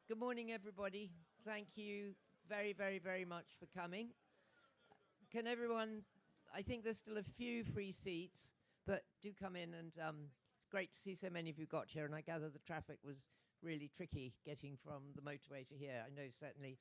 Good morning, everybody. Thank you very, very, very much for coming. Can everyone, I think there's still a few free seats, but do come in, and it's great to see so many of you got here, and I gather the traffic was really tricky getting from the motorway to here. I know certainly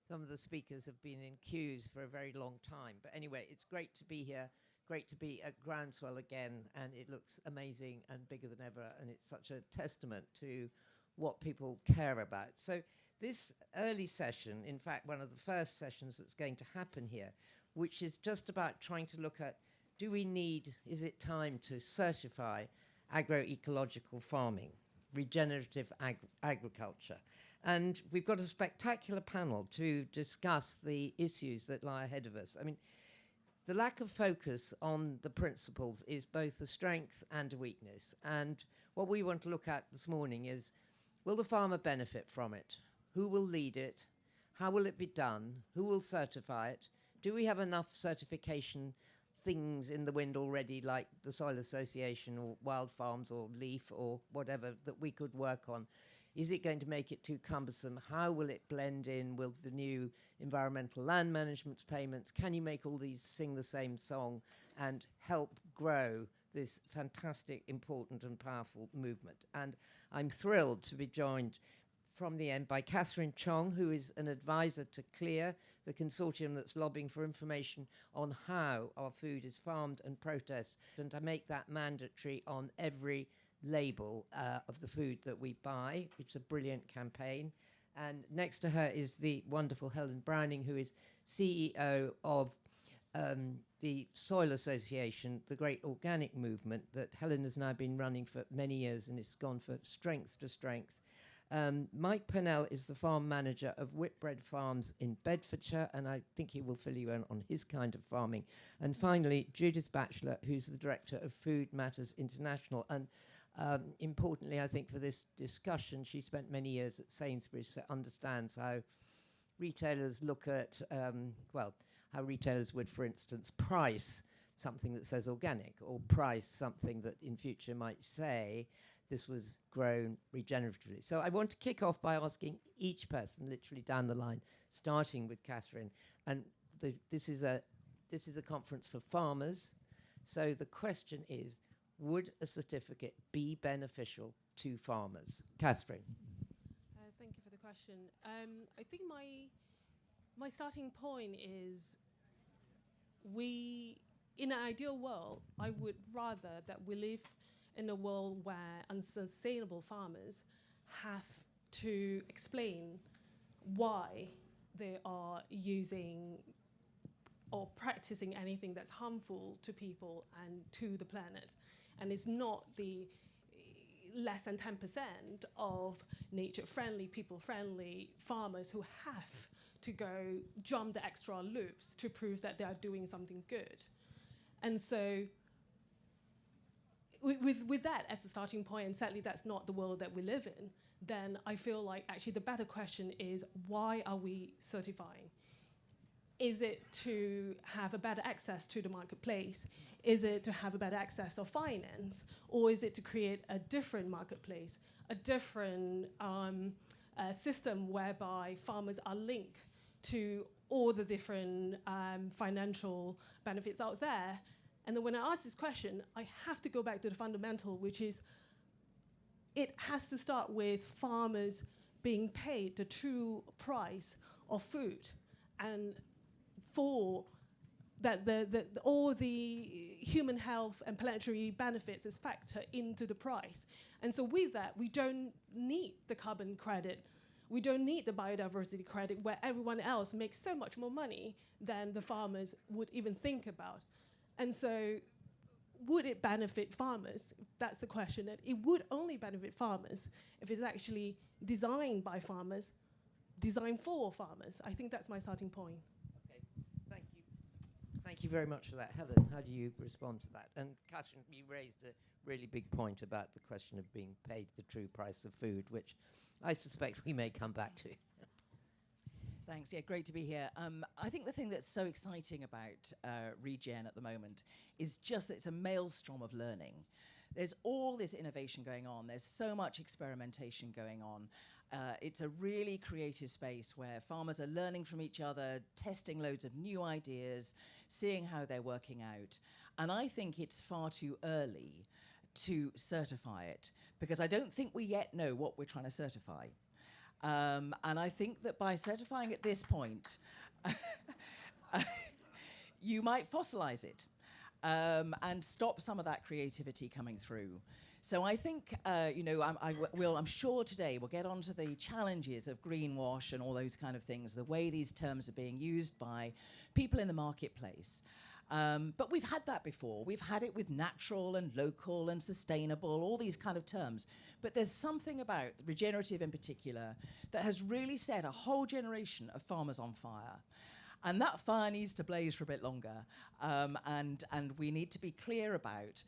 some of the speakers have been in queues for a very long time, but anyway, it's great to be here, great to be at Groundswell again, and it looks amazing and bigger than ever, and it's such a testament to what people care about. So this early session, in fact, one of the first sessions that's going to happen here, which is just about trying to look at, is it time to certify agroecological farming, regenerative agriculture? And we've got a spectacular panel to discuss the issues that lie ahead of us. I mean, the lack of focus on the principles is both a strength and a weakness. And what we want to look at this morning is, will the farmer benefit from it? Who will lead it? How will it be done? Who will certify it? Do we have enough certification things in the wind already, like the Soil Association or Wild Farms or LEAF or whatever, that we could work on? Is it going to make it too cumbersome? How will it blend in with the new environmental land management payments? Can you make all these sing the same song and help grow this fantastic, important and powerful movement? And I'm thrilled to be joined from the end by Chong, who is an advisor to CLEAR, the consortium that's lobbying for information on how our food is farmed and processed, and to make that mandatory on every label of the food that we buy. It's a brilliant campaign. And next to her is the wonderful Helen Browning, who is CEO of the Soil Association, the great organic movement that Helen has now been running for many years, and it's gone from strength to strength. Mike Purnell is the farm manager of Whitbread Farms in Bedfordshire, and I think he will fill you in on his kind of farming. And finally, Judith Batchelar, who's the director of Food Matters International. And importantly, I think for this discussion, she spent many years at Sainsbury's, so understands how retailers look at, how retailers would, for instance, price something that says organic, or price something that in future might say this was grown regeneratively. So I want to kick off by asking each person, literally down the line, starting with Catherine. And this is a conference for farmers. So the question is, would a certificate be beneficial to farmers? Catherine. Thank you for the question. I think my starting point is, in an ideal world, I would rather that we live in a world where unsustainable farmers have to explain why they are using or practicing anything that's harmful to people and to the planet. And it's not the less than 10% of nature-friendly, people-friendly farmers who have to go jump the extra loops to prove that they are doing something good. And so with that as a starting point, and sadly that's not the world that we live in, then I feel like actually the better question is, why are we certifying? Is it to have a better access to the marketplace? Is it to have a better access of finance? Or is it to create a different marketplace, a different system whereby farmers are linked to all the different financial benefits out there? And then when I ask this question, I have to go back to the fundamental, which is it has to start with farmers being paid the true price of food, and for that all the human health and planetary benefits is factored into the price. And so with that, we don't need the carbon credit. We don't need the biodiversity credit, where everyone else makes so much more money than the farmers would even think about. And so would it benefit farmers? That's the question. And it would only benefit farmers if it's actually designed by farmers, designed for farmers. I think that's my starting point. Okay, thank you. Thank you very much for that. Helen, how do you respond to that? And Catherine, you raised a really big point about the question of being paid the true price of food, which I suspect we may come back to. Thanks. Yeah, great to be here. I think the thing that's so exciting about Regen at the moment is just that it's a maelstrom of learning. There's all this innovation going on. There's so much experimentation going on. it's a really creative space where farmers are learning from each other, testing loads of new ideas, seeing how they're working out. And I think it's far too early to certify it, because I don't think we yet know what we're trying to certify. And I think that by certifying at this point, you might fossilize it and stop some of that creativity coming through. So I think, I'm sure today we'll get onto the challenges of greenwash and all those kind of things, the way these terms are being used by people in the marketplace. But we've had that before. We've had it with natural and local and sustainable, all these kind of terms. But there's something about regenerative in particular that has really set a whole generation of farmers on fire. And that fire needs to blaze for a bit longer. And we need to be clear about,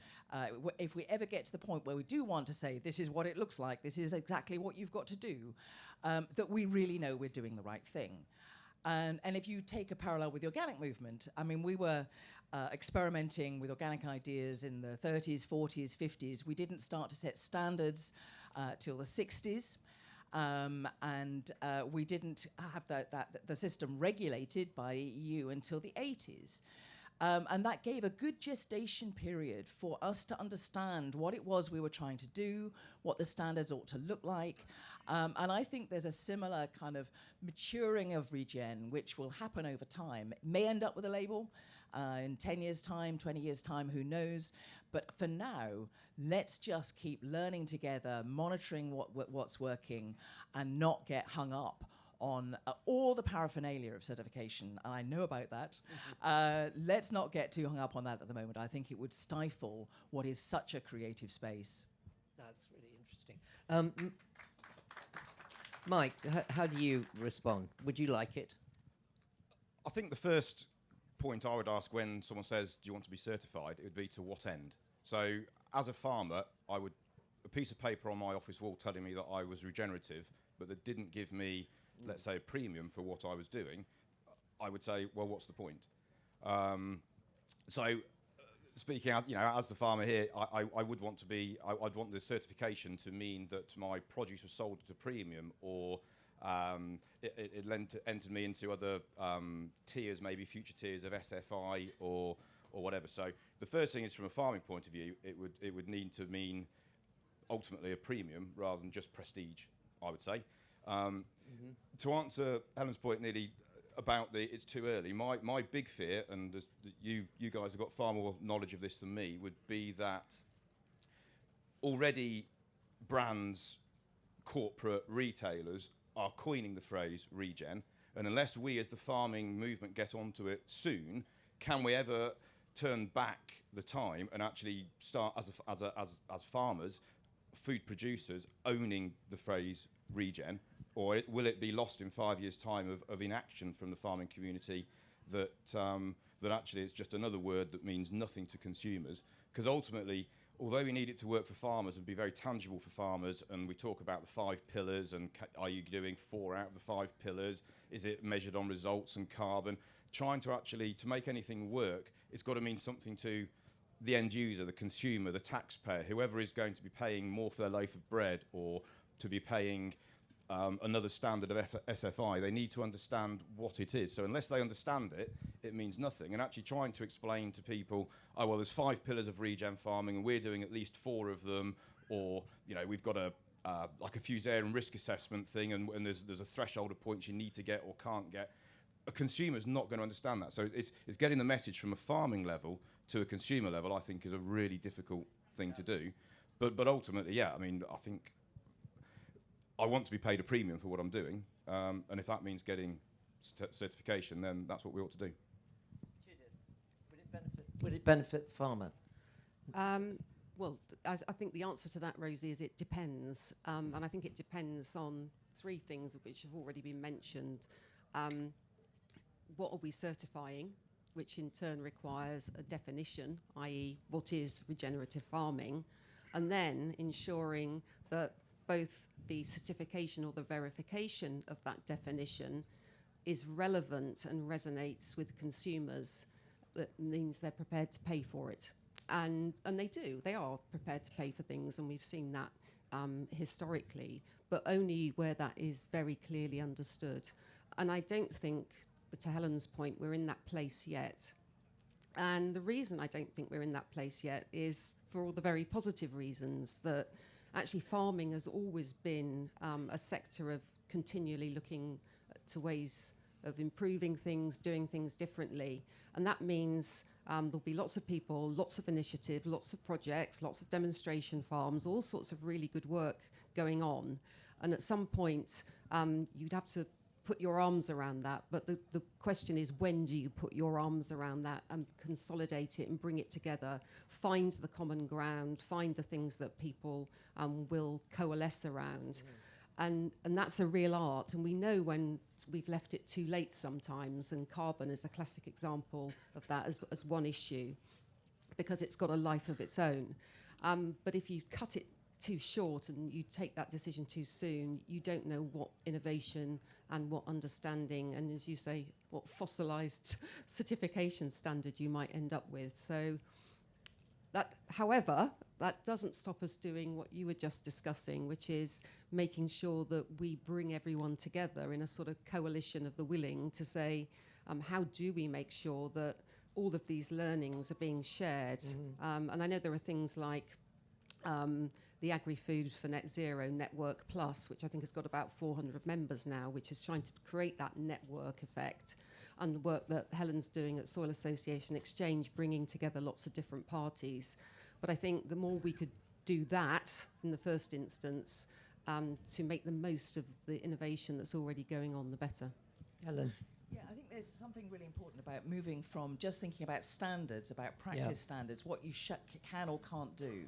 if we ever get to the point where we do want to say, this is what it looks like, this is exactly what you've got to do, that we really know we're doing the right thing. And if you take a parallel with the organic movement, I mean, we were experimenting with organic ideas in the 30s, 40s, 50s. We didn't start to set standards till the 60s. And we didn't have the system regulated by the EU until the 80s. And that gave a good gestation period for us to understand what it was we were trying to do, what the standards ought to look like. And I think there's a similar kind of maturing of regen, which will happen over time. It may end up with a label in 10 years' time, 20 years' time, who knows? But for now, let's just keep learning together, monitoring what's working, and not get hung up on all the paraphernalia of certification. And I know about that. Let's not get too hung up on that at the moment. I think it would stifle what is such a creative space. That's really interesting. Mike, how do you respond? Would you like it? I think the first point I would ask when someone says, do you want to be certified, it would be to what end? So as a farmer, a piece of paper on my office wall telling me that I was regenerative, but that didn't give me, let's say, a premium for what I was doing, I would say, well, what's the point? Speaking out, as the farmer here, I would want to be, I'd want the certification to mean that my produce was sold at a premium, or it entered me into other tiers, maybe future tiers of SFI or whatever. So the first thing is, from a farming point of view, it would need to mean ultimately a premium rather than just prestige, I would say. To answer Helen's point nearly about it's too early, my big fear, and you guys have got far more knowledge of this than me, would be that already brands, corporate retailers are coining the phrase regen, and unless we as the farming movement get onto it soon, can we ever turn back the time and actually start as farmers, food producers, owning the phrase regen? Or will it be lost in 5 years' time of inaction from the farming community, that actually it's just another word that means nothing to consumers? Because ultimately, although we need it to work for farmers and be very tangible for farmers, and we talk about the 5 pillars, and are you doing 4 out of the 5 pillars? Is it measured on results and carbon? Trying to actually, to make anything work, it's got to mean something to the end user, the consumer, the taxpayer, whoever is going to be paying more for their loaf of bread, or to be paying another standard of SFI. They need to understand what it is. So unless they understand it, it means nothing. And actually trying to explain to people, oh, well, there's 5 pillars of regen farming, and we're doing at least 4 of them, or we've got like a Fusarium risk assessment thing, and there's a threshold of points you need to get or can't get. A consumer's not going to understand that. So it's getting the message from a farming level to a consumer level, I think, is a really difficult thing to do. But ultimately, yeah, I mean, I think I want to be paid a premium for what I'm doing, and if that means getting certification, then that's what we ought to do. Judith, would it benefit the farmer? Well, I think the answer to that, Rosie, is it depends. And I think it depends on 3 things, which have already been mentioned. What are we certifying, which in turn requires a definition, i.e. what is regenerative farming, and then ensuring that both the certification or the verification of that definition is relevant and resonates with consumers. That means they're prepared to pay for it. And they do. They are prepared to pay for things, and we've seen that historically, but only where that is very clearly understood. And I don't think, to Helen's point, we're in that place yet. And the reason I don't think we're in that place yet is for all the very positive reasons that actually farming has always been a sector of continually looking to ways of improving things, doing things differently. And that means there'll be lots of people, lots of initiative, lots of projects, lots of demonstration farms, all sorts of really good work going on. And at some point, you'd have to put your arms around that. But the question is, when do you put your arms around that and consolidate it and bring it together, find the common ground, find the things that people will coalesce around. And that's a real art. And we know when we've left it too late sometimes, and carbon is the classic example of that as one issue, because it's got a life of its own. But if you cut it too short and you take that decision too soon, you don't know what innovation and what understanding and, as you say, what fossilized certification standard you might end up with. So that, however, that doesn't stop us doing what you were just discussing, which is making sure that we bring everyone together in a sort of coalition of the willing to say, how do we make sure that all of these learnings are being shared? And I know there are things like the Agri-Food for Net Zero Network Plus, which I think has got about 400 members now, which is trying to create that network effect, and the work that Helen's doing at Soil Association Exchange, bringing together lots of different parties. But I think the more we could do that in the first instance, to make the most of the innovation that's already going on, the better. Helen. Yeah, I think there's something really important about moving from just thinking about standards, about practice standards, what you can or can't do,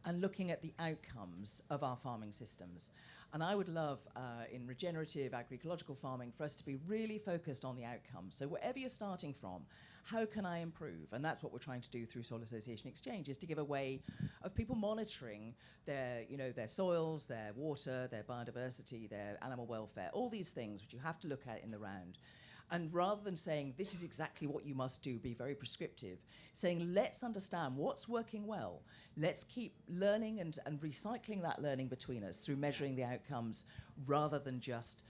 and looking at the outcomes of our farming systems. And I would love, in regenerative agricultural farming, for us to be really focused on the outcomes. So wherever you're starting from, how can I improve? And that's what we're trying to do through Soil Association Exchange, is to give a way of people monitoring their, their soils, their water, their biodiversity, their animal welfare, all these things which you have to look at in the round. And rather than saying, this is exactly what you must do, be very prescriptive, saying, let's understand what's working well. Let's keep learning and recycling that learning between us through measuring the outcomes, rather than just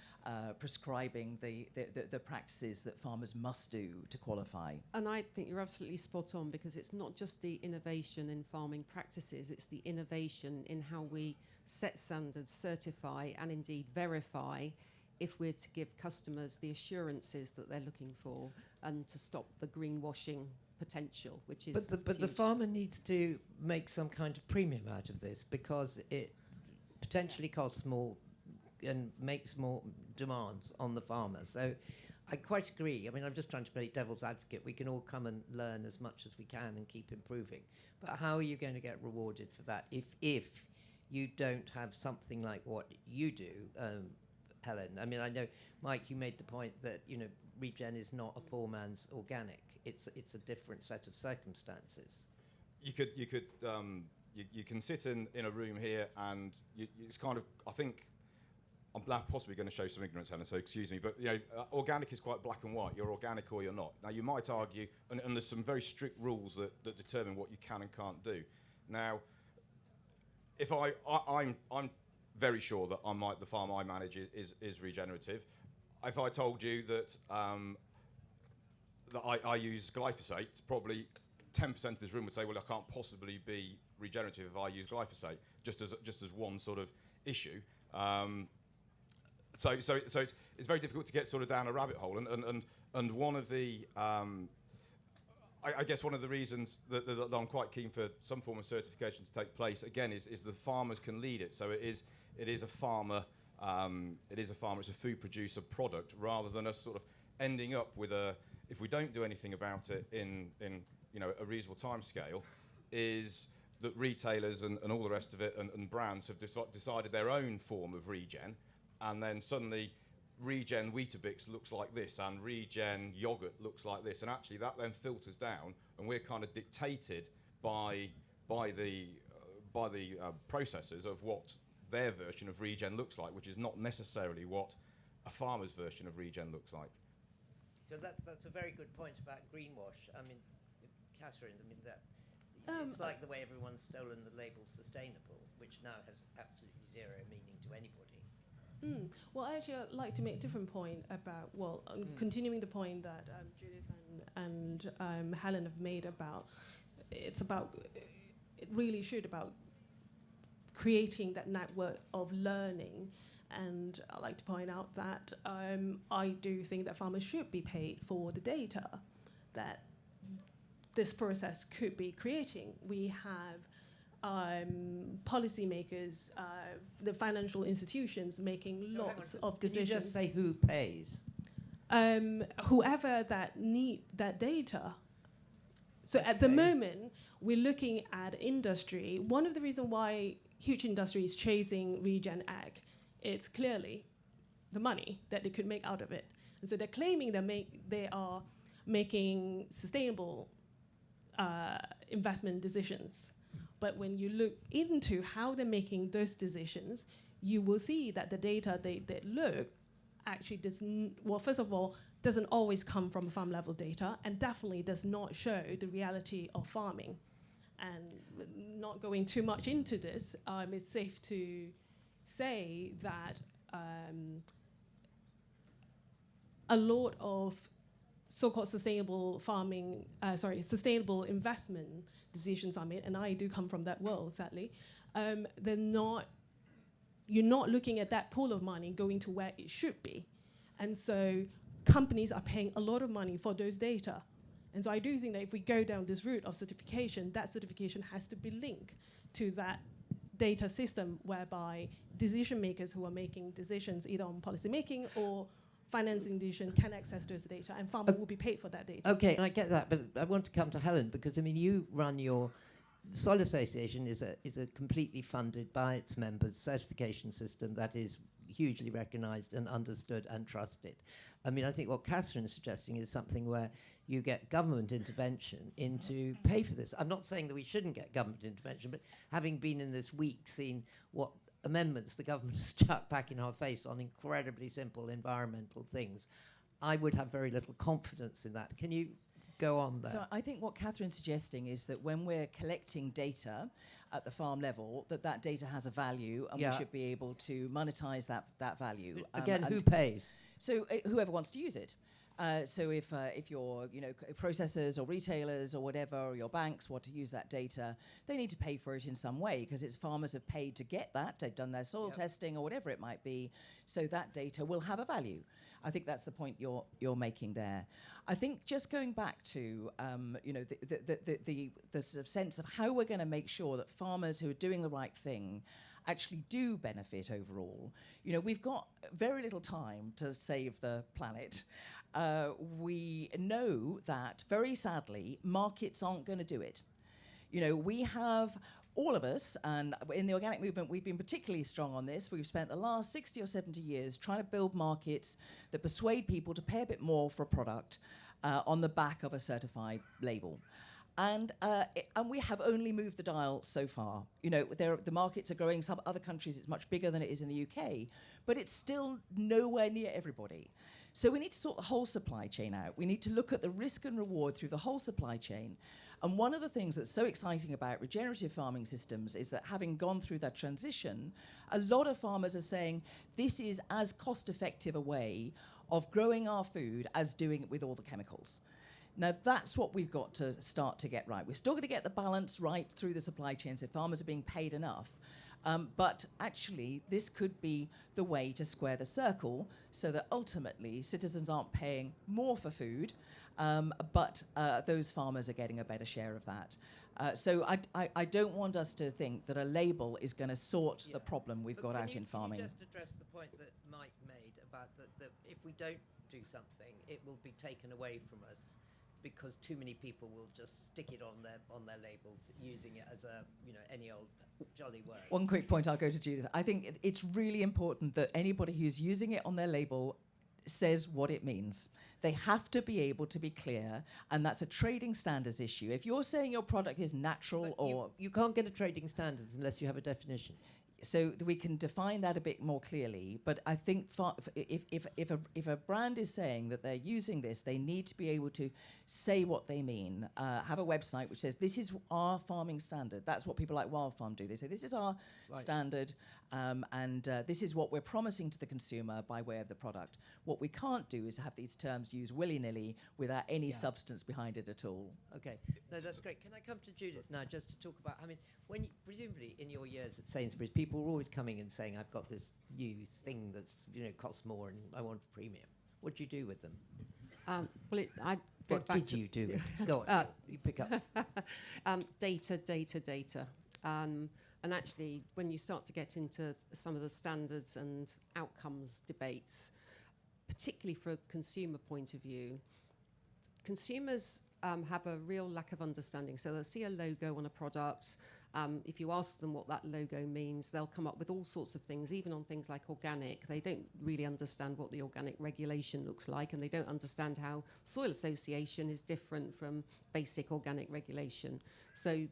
prescribing the practices that farmers must do to qualify. And I think you're absolutely spot on, because it's not just the innovation in farming practices, it's the innovation in how we set standards, certify, and indeed verify, if we're to give customers the assurances that they're looking for, and to stop the greenwashing potential, which is But the farmer needs to make some kind of premium out of this, because it potentially costs more and makes more demands on the farmer. So I quite agree. I mean, I'm just trying to play devil's advocate. We can all come and learn as much as we can and keep improving. But how are you going to get rewarded for that if you don't have something like what you do, Helen? I mean, I know, Mike, you made the point that, regen is not a poor man's organic. It's a different set of circumstances. You can sit in a room here, and it's kind of, I think, I'm possibly going to show some ignorance, Helen, so excuse me, but organic is quite black and white. You're organic or you're not. Now, you might argue, and there's some very strict rules that determine what you can and can't do. Now, if I'm very sure that the farm I manage is regenerative. If I told you that I use glyphosate, probably 10% of this room would say, well, I can't possibly be regenerative if I use glyphosate, just as one sort of issue. So it's very difficult to get sort of down a rabbit hole, and one of the I guess one of the reasons that I'm quite keen for some form of certification to take place again is the farmers can lead it. So it is a farmer, it's a food producer product, rather than us sort of ending up with if we don't do anything about it in a reasonable time scale, is that retailers and all the rest of it and brands have decided their own form of regen, and then suddenly regen Weetabix looks like this and regen yogurt looks like this, and actually that then filters down, and we're kind of dictated by the processors of what their version of regen looks like, which is not necessarily what a farmer's version of regen looks like. So that's a very good point about greenwash. I mean, Catherine, that It's like the way everyone's stolen the label sustainable, which now has absolutely zero meaning to anybody. Well, actually, I'd like to make a different point about, continuing the point that Judith and Helen have made about, it really should about creating that network of learning. And I'd like to point out that I do think that farmers should be paid for the data that this process could be creating. We have policymakers, the financial institutions making lots of decisions. Can you just say who pays? Whoever that need that data. So at the moment, we're looking at industry. One of the reasons why huge industry is chasing regen ag, it's clearly the money that they could make out of it. And so they're claiming they are making sustainable investment decisions. But when you look into how they're making those decisions, you will see that the data they look actually doesn't, well, first of all, doesn't always come from farm level data, and definitely does not show the reality of farming. And not going too much into this, it's safe to say that a lot of so-called sustainable farming, sustainable investment decisions are made, and I do come from that world, sadly. You're not looking at that pool of money going to where it should be. And so companies are paying a lot of money for those data. And so I do think that if we go down this route of certification, that certification has to be linked to that data system whereby decision makers who are making decisions either on policy making or financing decision can access those data, and farmers will be paid for that data. Okay, I get that, but I want to come to Helen, because I mean, you run your Soil Association is a completely funded by its members certification system that is hugely recognised and understood and trusted. I mean, I think what Catherine is suggesting is something where you get government intervention into pay for this. I'm not saying that we shouldn't get government intervention, but having been in this week seen what amendments the government has chucked back in our face on incredibly simple environmental things, I would have very little confidence in that. Can you go on there? So I think what Catherine's suggesting is that when we're collecting data at the farm level, that data has a value, and we should be able to monetize that value. Again, who pays? So whoever wants to use it. So if your processors or retailers or whatever, or your banks want to use that data, they need to pay for it in some way, because it's farmers have paid to get that. They've done their soil testing or whatever it might be. So that data will have a value. I think that's the point you're making there. I think just going back to the sort of sense of how we're going to make sure that farmers who are doing the right thing actually do benefit overall. You know, we've got very little time to save the planet. We know that, very sadly, markets aren't going to do it. You know, we have, all of us, and in the organic movement, we've been particularly strong on this. We've spent the last 60 or 70 years trying to build markets that persuade people to pay a bit more for a product on the back of a certified label. And we have only moved the dial so far. You know, the markets are growing. Some other countries, it's much bigger than it is in the UK, but it's still nowhere near everybody. So we need to sort the whole supply chain out. We need to look at the risk and reward through the whole supply chain. And one of the things that's so exciting about regenerative farming systems is that, having gone through that transition, a lot of farmers are saying this is as cost-effective a way of growing our food as doing it with all the chemicals. Now, that's what we've got to start to get right. We're still going to get the balance right through the supply chain, so farmers are being paid enough. But actually, this could be the way to square the circle, so that ultimately citizens aren't paying more for food, but those farmers are getting a better share of that. So I don't want us to think that a label is going to sort the problem we've got out in farming. Can you just address the point that Mike made about that if we don't do something, it will be taken away from us, because too many people will just stick it on their labels, using it as any old jolly word. One quick point, I'll go to Judith. I think it's really important that anybody who's using it on their label says what it means. They have to be able to be clear, and that's a trading standards issue. If you're saying your product is natural, but you can't get a trading standards unless you have a definition. so we can define that a bit more clearly. But I think if a brand is saying that they're using this, they need to be able to say what they mean. Have a website which says, this is our farming standard. That's what people like Wild Farm do. They say, this is our standard, and this is what we're promising to the consumer by way of the product. What we can't do is have these terms used willy-nilly without any substance behind it at all. Okay, no, that's great. Can I come to Judith now just to talk about, I mean, when you, presumably in your years at Sainsbury's, people were always coming and saying, I've got this new thing that's, costs more and I want a premium. What do you do with them? What did you do? Go on, you pick up. Data. And actually, when you start to get into some of the standards and outcomes debates, particularly from a consumer point of view, consumers have a real lack of understanding. So they'll see a logo on a product. If you ask them what that logo means, they'll come up with all sorts of things, even on things like organic. They don't really understand what the organic regulation looks like, and they don't understand how soil association is different from basic organic regulation. So,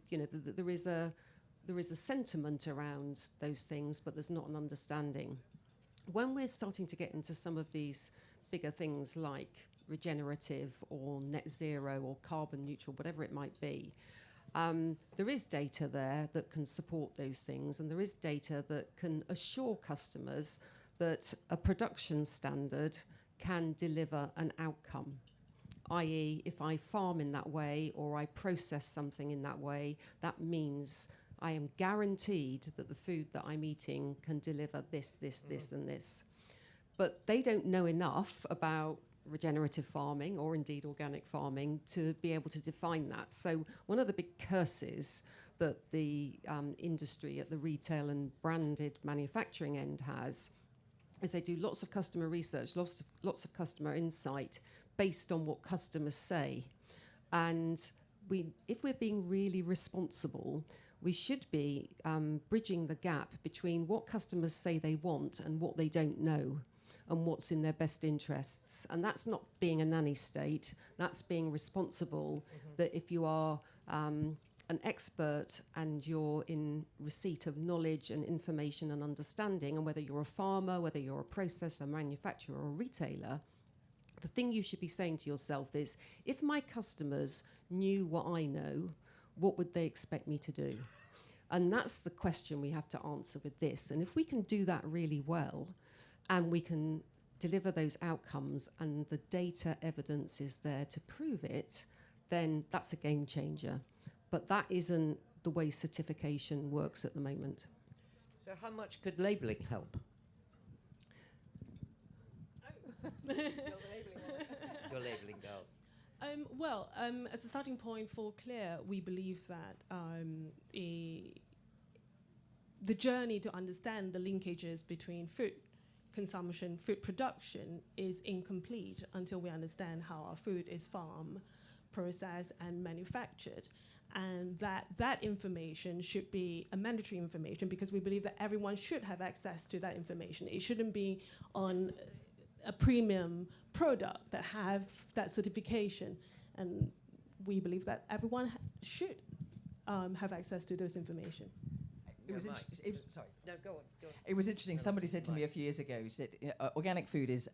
there is a sentiment around those things, but there's not an understanding. When we're starting to get into some of these bigger things like regenerative or net zero or carbon neutral, whatever it might be, there is data there that can support those things, and there is data that can assure customers that a production standard can deliver an outcome. I.e., if I farm in that way or I process something in that way, that means I am guaranteed that the food that I'm eating can deliver this, and this. But they don't know enough about regenerative farming or indeed organic farming to be able to define that. So one of the big curses that the industry at the retail and branded manufacturing end has is they do lots of customer research, lots of customer insight based on what customers say. And if we're being really responsible, we should be bridging the gap between what customers say they want and what they don't know, and what's in their best interests. And that's not being a nanny state, that's being responsible, that if you are an expert and you're in receipt of knowledge and information and understanding, and whether you're a farmer, whether you're a processor, manufacturer or retailer, the thing you should be saying to yourself is, if my customers knew what I know, what would they expect me to do? And that's the question we have to answer with this. And if we can do that really well, and we can deliver those outcomes and the data evidence is there to prove it, then that's a game changer. But that isn't the way certification works at the moment. So how much could labelling help? Your labelling girl. As a starting point for Clear, we believe that the journey to understand the linkages between food consumption, food production is incomplete until we understand how our food is farmed, processed, and manufactured. And that information should be a mandatory information, because we believe that everyone should have access to that information. It shouldn't be on a premium product that have that certification. And we believe that everyone should have access to those information. Sorry. No, go on. It was interesting. Somebody said to me a few years ago, said, organic food is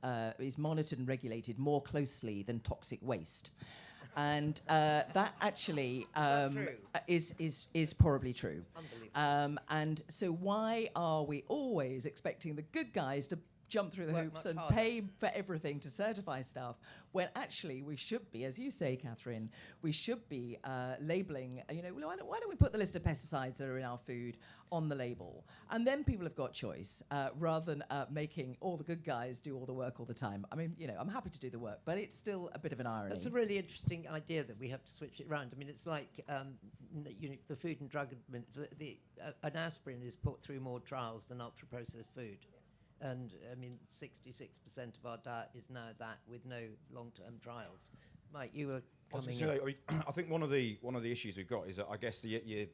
monitored and regulated more closely than toxic waste. And that actually is probably true. Unbelievable. And so why are we always expecting the good guys to jump through the hoops and pay for everything to certify stuff, when actually we should be, as you say, Catherine, we should be labelling, why don't we put the list of pesticides that are in our food on the label? And then people have got choice, rather than making all the good guys do all the work all the time. I mean, I'm happy to do the work, but it's still a bit of an irony. That's a really interesting idea that we have to switch it around. I mean, it's like the Food and Drug Administration, an aspirin is put through more trials than ultra-processed food. And I mean, 66% of our diet is now that, with no long-term trials. Mike, you were coming in. I think one of the issues we've got is that I guess your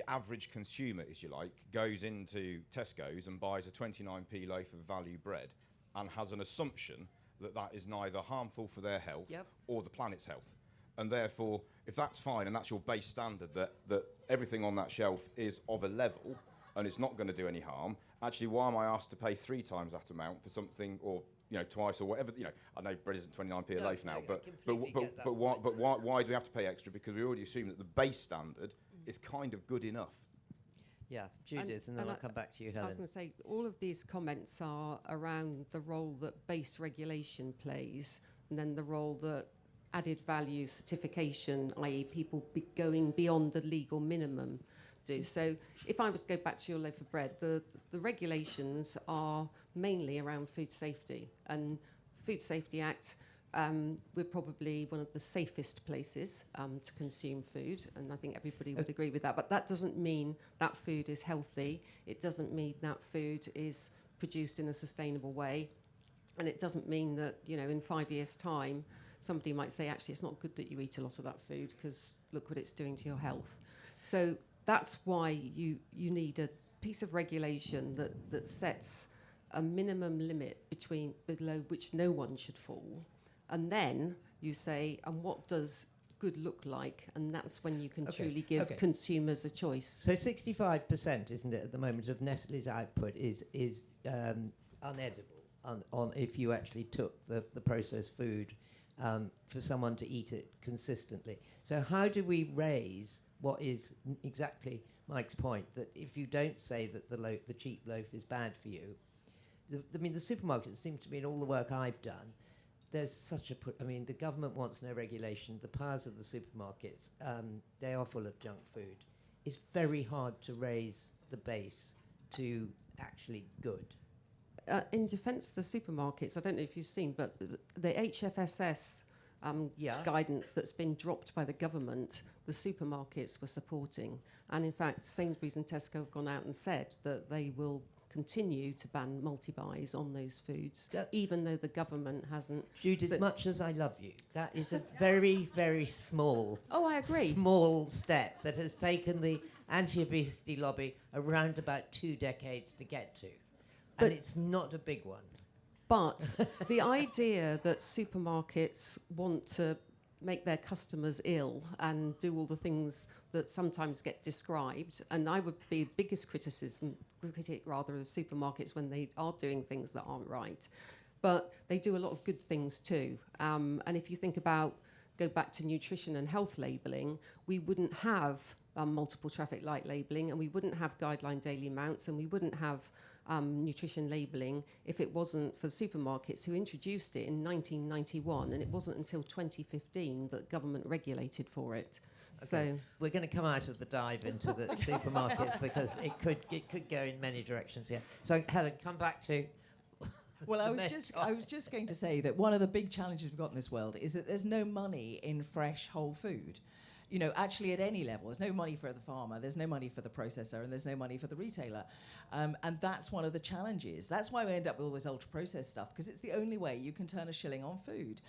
average consumer, as you like, goes into Tesco's and buys a 29p loaf of value bread and has an assumption that that is neither harmful for their health or the planet's health. And therefore, if that's fine and that's your base standard, that everything on that shelf is of a level, and it's not going to do any harm, actually, why am I asked to pay 3 times that amount for something, or twice or whatever? I know bread isn't 29p a loaf now, but why do we have to pay extra? Because we already assume that the base standard is kind of good enough. Yeah, Judith, and then I'll come back to you, Helen. I was going to say, all of these comments are around the role that base regulation plays, and then the role that added value certification, i.e. people going beyond the legal minimum, do. So if I was to go back to your loaf of bread, the regulations are mainly around food safety. And Food Safety Act, we're probably one of the safest places to consume food, and I think everybody would agree with that. But that doesn't mean that food is healthy. It doesn't mean that food is produced in a sustainable way. And it doesn't mean that, in 5 years' time, somebody might say, actually, it's not good that you eat a lot of that food because look what it's doing to your health. So that's why you need a piece of regulation that sets a minimum limit below which no one should fall. And then you say, and what does good look like? And that's when you can truly give consumers a choice. So 65%, isn't it, at the moment, of Nestle's output is unedible on if you actually took the processed food for someone to eat it consistently. So how do we raise what is exactly Mike's point, that if you don't say that the cheap loaf is bad for you, the supermarkets seem to be, in all the work I've done, there's such the government wants no regulation. The powers of the supermarkets, they are full of junk food. It's very hard to raise the base to actually good. In defence of the supermarkets, I don't know if you've seen, but the HFSS guidance that's been dropped by the government, the supermarkets were supporting. And in fact, Sainsbury's and Tesco have gone out and said that they will continue to ban multi-buys on those foods, even though the government hasn't. Judith, as much as I love you, that is a very, very small. Oh, I agree. Small step that has taken the anti-obesity lobby around about 2 decades to get to. And it's not a big one. But the idea that supermarkets want to make their customers ill and do all the things that sometimes get described, and I would be the biggest critic rather of supermarkets when they are doing things that aren't right. But they do a lot of good things too. And if you think about, go back to nutrition and health labelling, we wouldn't have multiple traffic light labelling, and we wouldn't have guideline daily amounts, and we wouldn't have nutrition labelling if it wasn't for supermarkets who introduced it in 1991, and it wasn't until 2015 that government regulated for it. Okay. So we're going to come out of the dive into the supermarkets because it could go in many directions here. So Helen, come back to. Well, I was just going to say that one of the big challenges we've got in this world is that there's no money in fresh whole food. Actually at any level, there's no money for the farmer, there's no money for the processor, and there's no money for the retailer. And that's one of the challenges. That's why we end up with all this ultra-processed stuff, because it's the only way you can turn a shilling on food.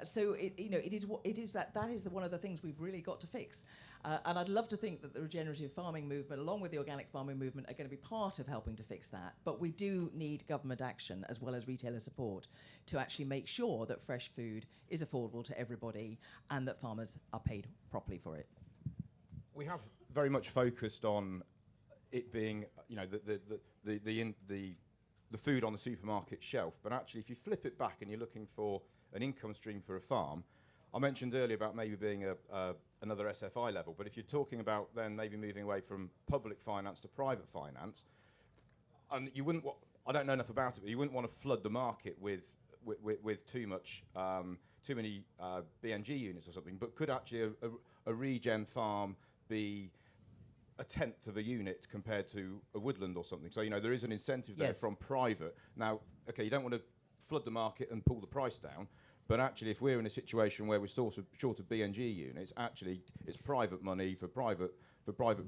So that is one of the things we've really got to fix. And I'd love to think that the regenerative farming movement, along with the organic farming movement, are going to be part of helping to fix that. But we do need government action as well as retailer support to actually make sure that fresh food is affordable to everybody and that farmers are paid properly for it. We have very much focused on it being, the food on the supermarket shelf. But actually, if you flip it back and you're looking for an income stream for a farm, I mentioned earlier about maybe being another SFI level, but if you're talking about then maybe moving away from public finance to private finance, and you wouldn't, I don't know enough about it, but you wouldn't want to flood the market with too many BNG units or something. But could actually a regen farm be a tenth of a unit compared to a woodland or something? So there is an incentive there from private. Now, okay, you don't want to flood the market and pull the price down. But actually, if we're in a situation where we're short of BNG units, actually it's private money for private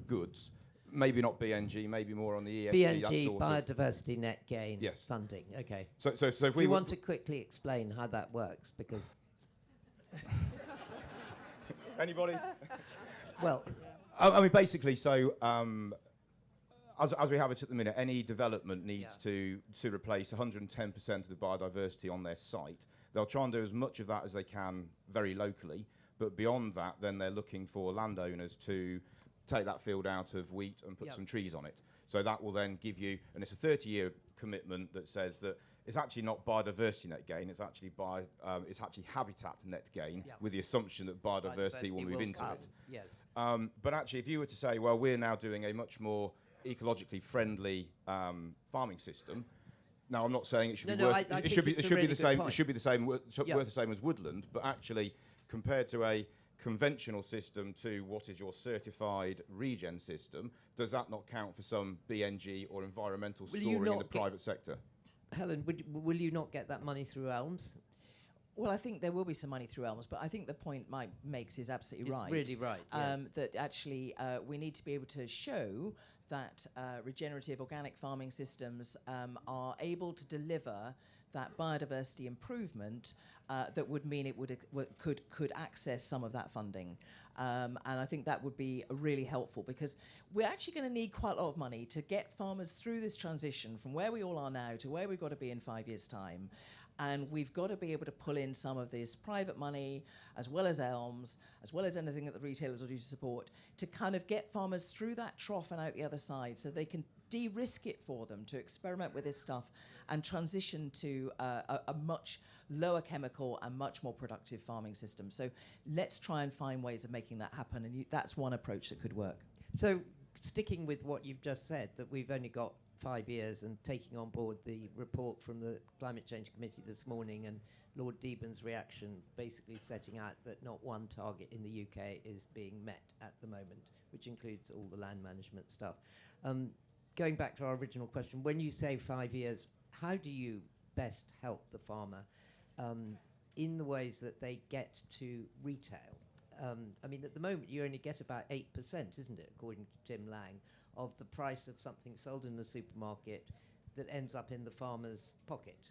goods. Maybe not BNG, maybe more on the ESG. BNG, biodiversity net gain funding. Okay. So if we want to quickly explain how that works, because anybody? Well, I mean, basically, so as we have it at the minute, any development needs to replace 110% of the biodiversity on their site. They'll try and do as much of that as they can very locally, but beyond that, then they're looking for landowners to take that field out of wheat and put Yep. some trees on it. So that will then give you, and it's a 30-year commitment that says that it's actually not biodiversity net gain, it's actually it's actually habitat net gain, Yep. with the assumption that biodiversity will move into come. it. Yes. But actually, if you were to say, well, we're now doing a much more ecologically friendly farming system. Now, I'm not saying it should No, be no, worth. I It think should be. it's It a should be really the good same. point. It should be the same. Worth Yeah. the same as woodland. But actually, compared to a conventional system to what is your certified regen system, does that not count for some BNG or environmental Will you scoring in not the private sector? Helen, will you not get that money through ELMS? Well, I think there will be some money through ELMS, but I think the point Mike makes is absolutely It's right. really right, yes. That actually we need to be able to show that regenerative organic farming systems are able to deliver that biodiversity improvement that would mean it could access some of that funding. And I think that would be really helpful, because we're actually going to need quite a lot of money to get farmers through this transition from where we all are now to where we've got to be in 5 years' time. And we've got to be able to pull in some of this private money, as well as ELMS, as well as anything that the retailers will do to support, to kind of get farmers through that trough and out the other side, so they can de-risk it for them to experiment with this stuff and transition to a much lower chemical and much more productive farming system. So let's try and find ways of making that happen, and that's one approach that could work. So sticking with what you've just said, that we've only got 5 years, and taking on board the report from the Climate Change Committee this morning and Lord Debon's reaction, basically setting out that not one target in the UK is being met at the moment, which includes all the land management stuff. Going back to our original question, when you say 5 years, how do you best help the farmer in the ways that they get to retail? I mean, at the moment, you only get about 8%, isn't it, according to Tim Lang, of the price of something sold in the supermarket that ends up in the farmer's pocket.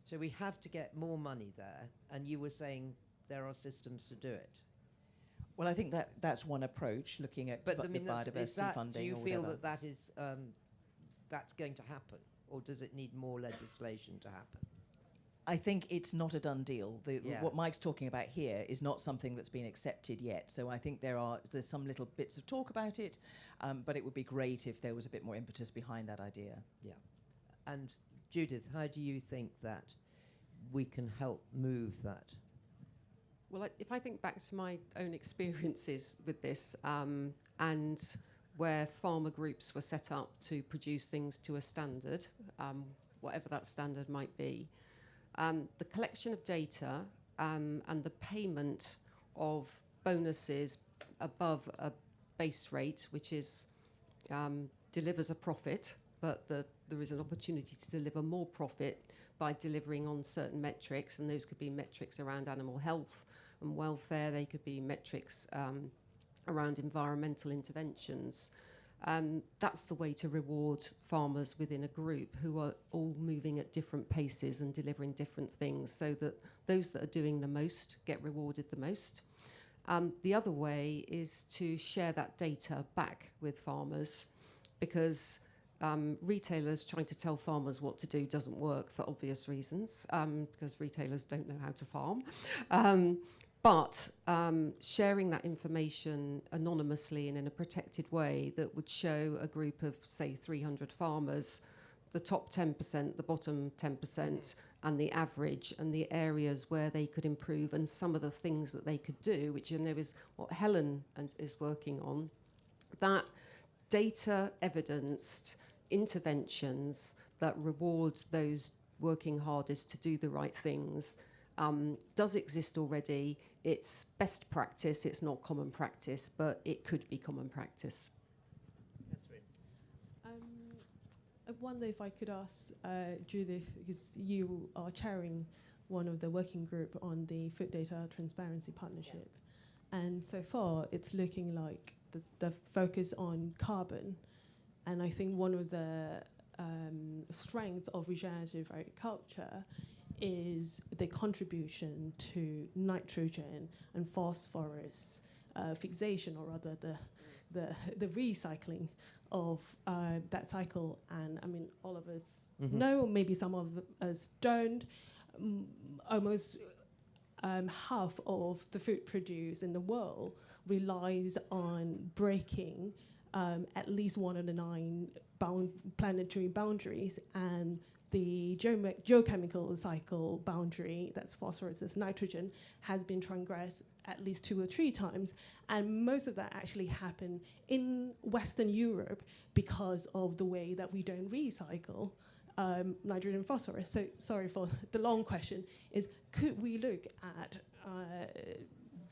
So we have to get more money there, and you were saying there are systems to do it. Well, I think that's one approach, looking at But the I mean, biodiversity funding. do you or feel whatever. that is that's going to happen, or does it need more legislation to happen? I think it's not a done deal. Yeah. What Mike's talking about here is not something that's been accepted yet. So I think there's some little bits of talk about it, but it would be great if there was a bit more impetus behind that idea. Yeah. And Judith, how do you think that we can help move that? Well, if I think back to my own experiences with this, and where farmer groups were set up to produce things to a standard, whatever that standard might be, the collection of data and the payment of bonuses above a base rate, which is delivers a profit, but there is an opportunity to deliver more profit by delivering on certain metrics, and those could be metrics around animal health and welfare. They could be metrics around environmental interventions. That's the way to reward farmers within a group who are all moving at different paces and delivering different things, so that those that are doing the most get rewarded the most. The other way is to share that data back with farmers, because retailers trying to tell farmers what to do doesn't work for obvious reasons, because retailers don't know how to farm. But sharing that information anonymously and in a protected way that would show a group of, say, 300 farmers, the top 10%, the bottom 10%, and the average, and the areas where they could improve, and some of the things that they could do, which you know is what Helen is working on. That data evidenced interventions that reward those working hardest to do the right things does exist already. It's best practice, it's not common practice, but it could be common practice. I wonder if I could ask Judith, because you are chairing one of the working group on the Food Data Transparency Partnership. Yeah. And so far, it's looking like the focus on carbon. And I think one of the strengths of regenerative agriculture is the contribution to nitrogen and phosphorus fixation, or rather the recycling of that cycle. And I mean, all of us know, maybe some of us don't. Almost half of the food produced in the world relies on breaking at least one of the 9 planetary boundaries, and the geochemical cycle boundary, that's phosphorus, that's nitrogen, has been transgressed at least 2 or 3 times. And most of that actually happened in Western Europe because of the way that we don't recycle nitrogen and phosphorus. So sorry for the long question, is could we look at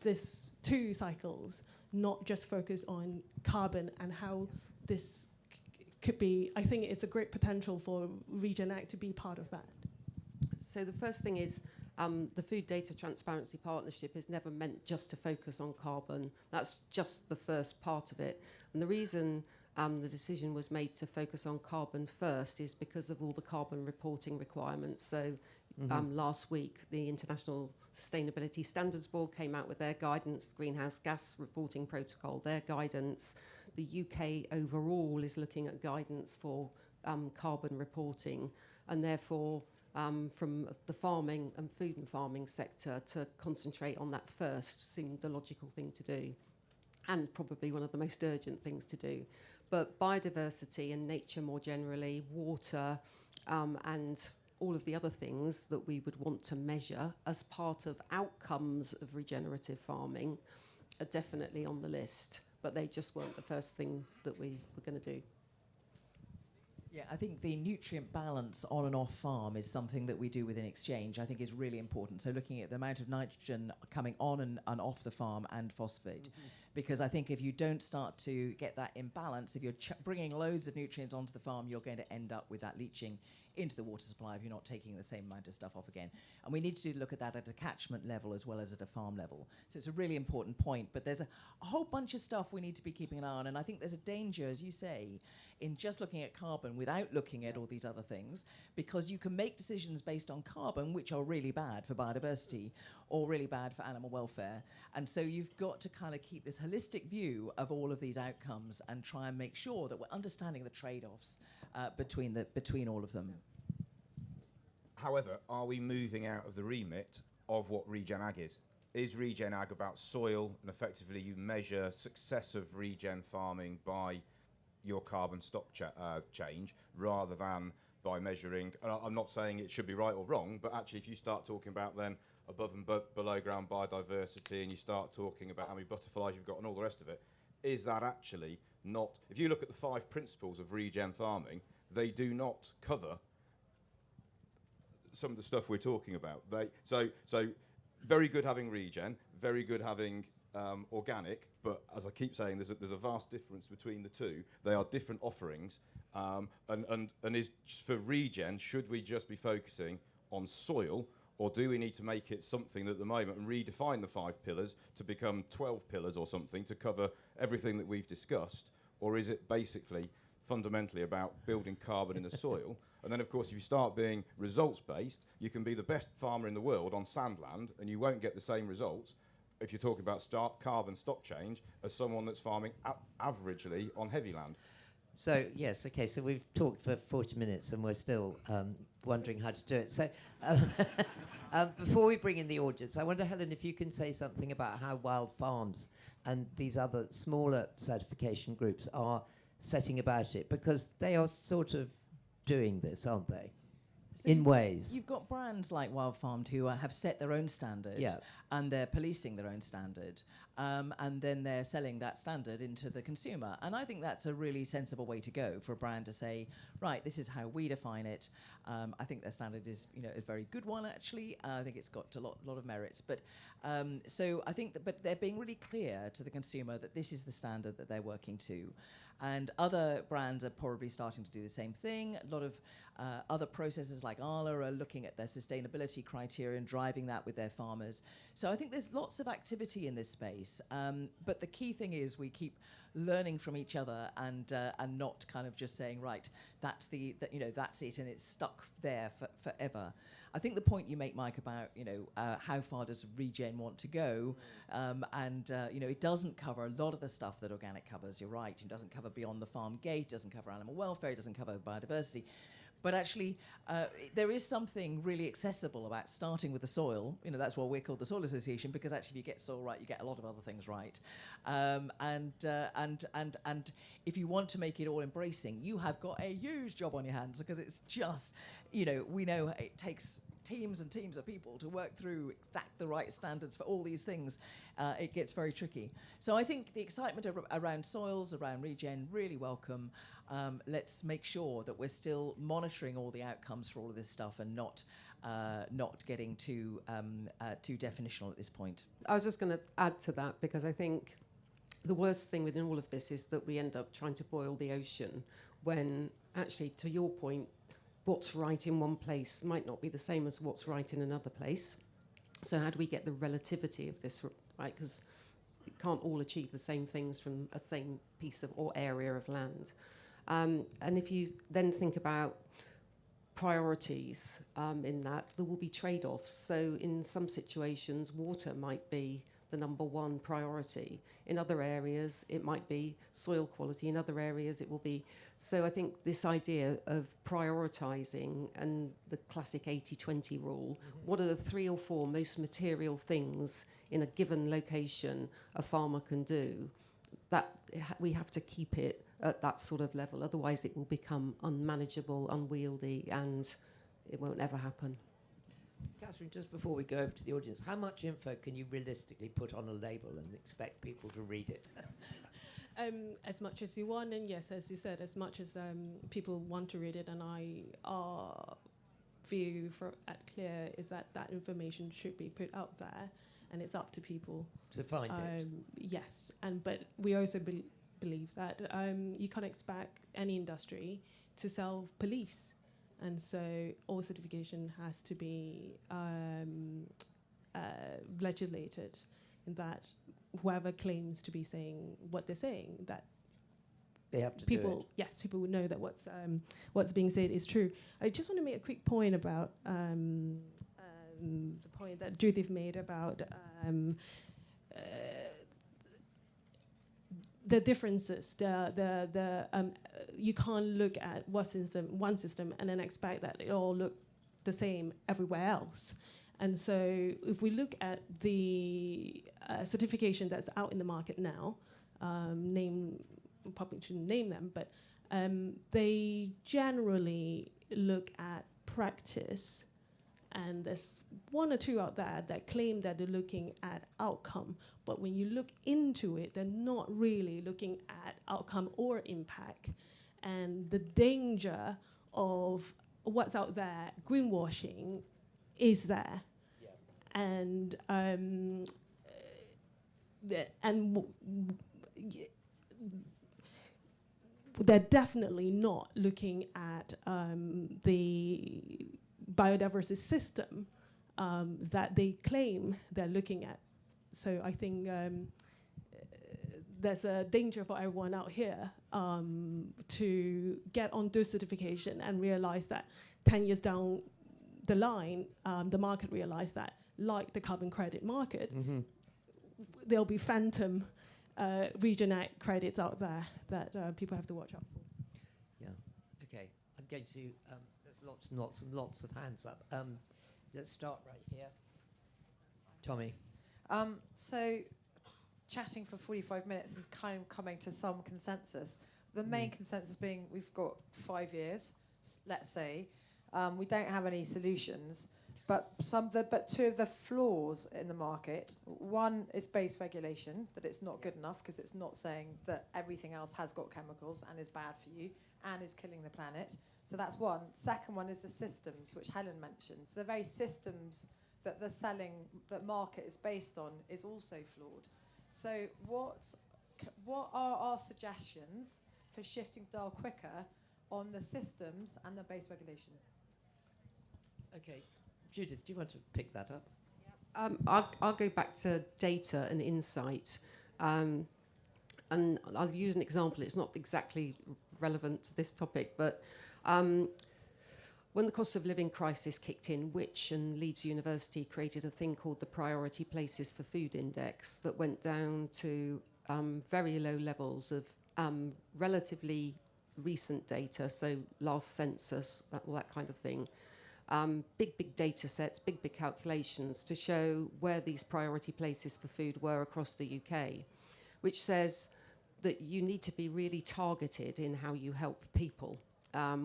this 2 cycles, not just focus on carbon and how this could be? I think it's a great potential for Regen Ag to be part of that. So the first thing is the Food Data Transparency Partnership is never meant just to focus on carbon. That's just the first part of it. And the reason the decision was made to focus on carbon first is because of all the carbon reporting requirements. So last week, the International Sustainability Standards Board came out with their guidance, the Greenhouse Gas Reporting Protocol, their guidance. The UK overall is looking at guidance for carbon reporting, and therefore from the farming and food and farming sector to concentrate on that first seemed the logical thing to do, and probably one of the most urgent things to do. But biodiversity and nature more generally, water, and all of the other things that we would want to measure as part of outcomes of regenerative farming are definitely on the list, but they just weren't the first thing that we were going to do. Yeah, I think the nutrient balance on and off farm is something that we do within exchange, I think is really important. So looking at the amount of nitrogen coming on and off the farm and phosphate. Because I think if you don't start to get that imbalance, if you're bringing loads of nutrients onto the farm, you're going to end up with that leaching into the water supply if you're not taking the same amount of stuff off again. And we need to look at that at a catchment level as well as at a farm level. So it's a really important point, but there's a whole bunch of stuff we need to be keeping an eye on, and I think there's a danger, as you say, in just looking at carbon without looking at all these other things, because you can make decisions based on carbon which are really bad for biodiversity or really bad for animal welfare. And so you've got to kind of keep this holistic view of all of these outcomes and try and make sure that we're understanding the trade-offs between all of them. However, are we moving out of the remit of what Regen Ag is? Is Regen Ag about soil, and effectively you measure success of regen farming by your carbon stock change rather than by measuring, and I'm not saying it should be right or wrong, but actually if you start talking about then above and below ground biodiversity, and you start talking about how many butterflies you've got and all the rest of it, is that actually not, if you look at the 5 principles of regen farming, they do not cover some of the stuff we're talking about. So very good having regen, very good having organic, but as I keep saying, there's a vast difference between the two. They are different offerings, and is for regen, should we just be focusing on soil, or do we need to make it something at the moment and redefine the 5 pillars to become 12 pillars or something to cover everything that we've discussed, or is it basically fundamentally about building carbon in the soil? And then, of course, if you start being results-based, you can be the best farmer in the world on sandland, and you won't get the same results if you're talking about carbon stock change as someone that's farming averagely on heavy land. So, yes, okay, so we've talked for 40 minutes and we're still wondering how to do it. So, before we bring in the audience, I wonder, Helen, if you can say something about how Wild Farms and these other smaller certification groups are setting about it, because they are sort of doing this, aren't they? So in ways. You've got brands like Wild Farmed who have set their own standard, and they're policing their own standard, and then they're selling that standard into the consumer. And I think that's a really sensible way to go for a brand to say, right, this is how we define it. I think their standard is, a very good one, actually. I think it's got a lot of merits. But so I think but they're being really clear to the consumer that this is the standard that they're working to. And other brands are probably starting to do the same thing. A lot of other processors like Arla are looking at their sustainability criteria and driving that with their farmers. So I think there's lots of activity in this space. But the key thing is we keep learning from each other and not kind of just saying, right, that's that's it and it's stuck there forever. I think the point you make, Mike, about how far does regen want to go, it doesn't cover a lot of the stuff that organic covers. You're right, it doesn't cover beyond the farm gate, doesn't cover animal welfare, it doesn't cover biodiversity, But actually, there is something really accessible about starting with the soil. You know, that's why we're called the Soil Association, because actually, if you get soil right, you get a lot of other things right. And if you want to make it all embracing, you have got a huge job on your hands, because it's just, you know, we know it takes teams and teams of people to work through exact the right standards for all these things. It gets very tricky. So I think the excitement around soils, around regen, really welcome. Let's make sure that we're still monitoring all the outcomes for all of this stuff and not getting too definitional at this point. I was just going to add to that, because I think the worst thing within all of this is that we end up trying to boil the ocean, when actually, to your point, what's right in one place might not be the same as what's right in another place. So how do we get the relativity of this right? Because we can't all achieve the same things from a same piece of or area of land. And if you then think about priorities in that, there will be trade-offs. So in some situations, water might be the number one priority. In other areas, it might be soil quality. In other areas, it will be. So I think this idea of prioritizing and the classic 80-20 rule, what are the 3 or 4 most material things in a given location a farmer can do, that we have to keep it at that sort of level. Otherwise, it will become unmanageable, unwieldy, and it won't ever happen. Catherine, just before we go over to the audience, how much info can you realistically put on a label and expect people to read it? As much as you want, and yes, as you said, as much as people want to read it, and our view at Clear is that that information should be put out there, and it's up to people to find it. Yes, but we also believe that you can't expect any industry to sell police. And so all certification has to be legislated, in that whoever claims to be saying what they're saying, that they have to people, do it. yes, people would know that what's being said is true. I just want to make a quick point about the point that Judith made about the differences, you can't look at one system and then expect that it all look the same everywhere else. And so if we look at the certification that's out in the market now, probably shouldn't name them, but they generally look at practice, and there's 1 or 2 out there that claim that they're looking at outcome. But when you look into it, they're not really looking at outcome or impact. And the danger of what's out there, greenwashing, is there. Yeah. And they're definitely not looking at the biodiversity system that they claim they're looking at. So I think there's a danger for everyone out here to get onto certification and realize that 10 years down the line, the market realize that, like the carbon credit market, there'll be phantom Regen Act credits out there that people have to watch out for. Yeah. Okay. I'm going to. There's lots and lots and lots of hands up. Let's start right here. Tommy. So, chatting for 45 minutes and kind of coming to some consensus. The main consensus being we've got 5 years, let's say. We don't have any solutions, but 2 of the flaws in the market. One is base regulation, that it's not good enough because it's not saying that everything else has got chemicals and is bad for you and is killing the planet. So that's one. Second one is the systems, which Helen mentioned. So the very systems that the market is based on is also flawed. So what are our suggestions for shifting dial quicker on the systems and the base regulation? Okay. Judith, do you want to pick that up? I'll go back to data and insight. And I'll use an example. It's not exactly relevant to this topic, but when the cost of living crisis kicked in, Which and Leeds University created a thing called the Priority Places for Food Index that went down to very low levels of relatively recent data, so last census, all that kind of thing. Big data sets, big calculations to show where these priority places for food were across the UK, which says that you need to be really targeted in how you help people,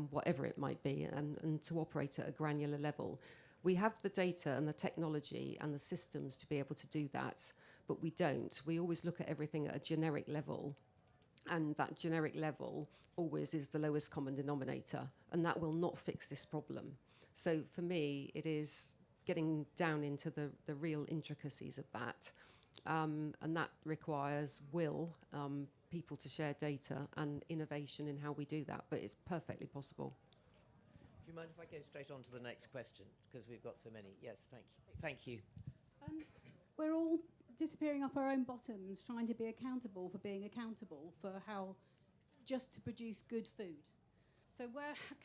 whatever it might be, and to operate at a granular level. We have the data and the technology and the systems to be able to do that, but we don't. We always look at everything at a generic level, and that generic level always is the lowest common denominator, and that will not fix this problem. So for me, it is getting down into the real intricacies of that. And that requires people to share data and innovation in how we do that, but it's perfectly possible. Do you mind if I go straight on to the next question, because we've got so many? Yes, thank you. Thank you. We're all disappearing up our own bottoms, trying to be accountable for being accountable for how just to produce good food. So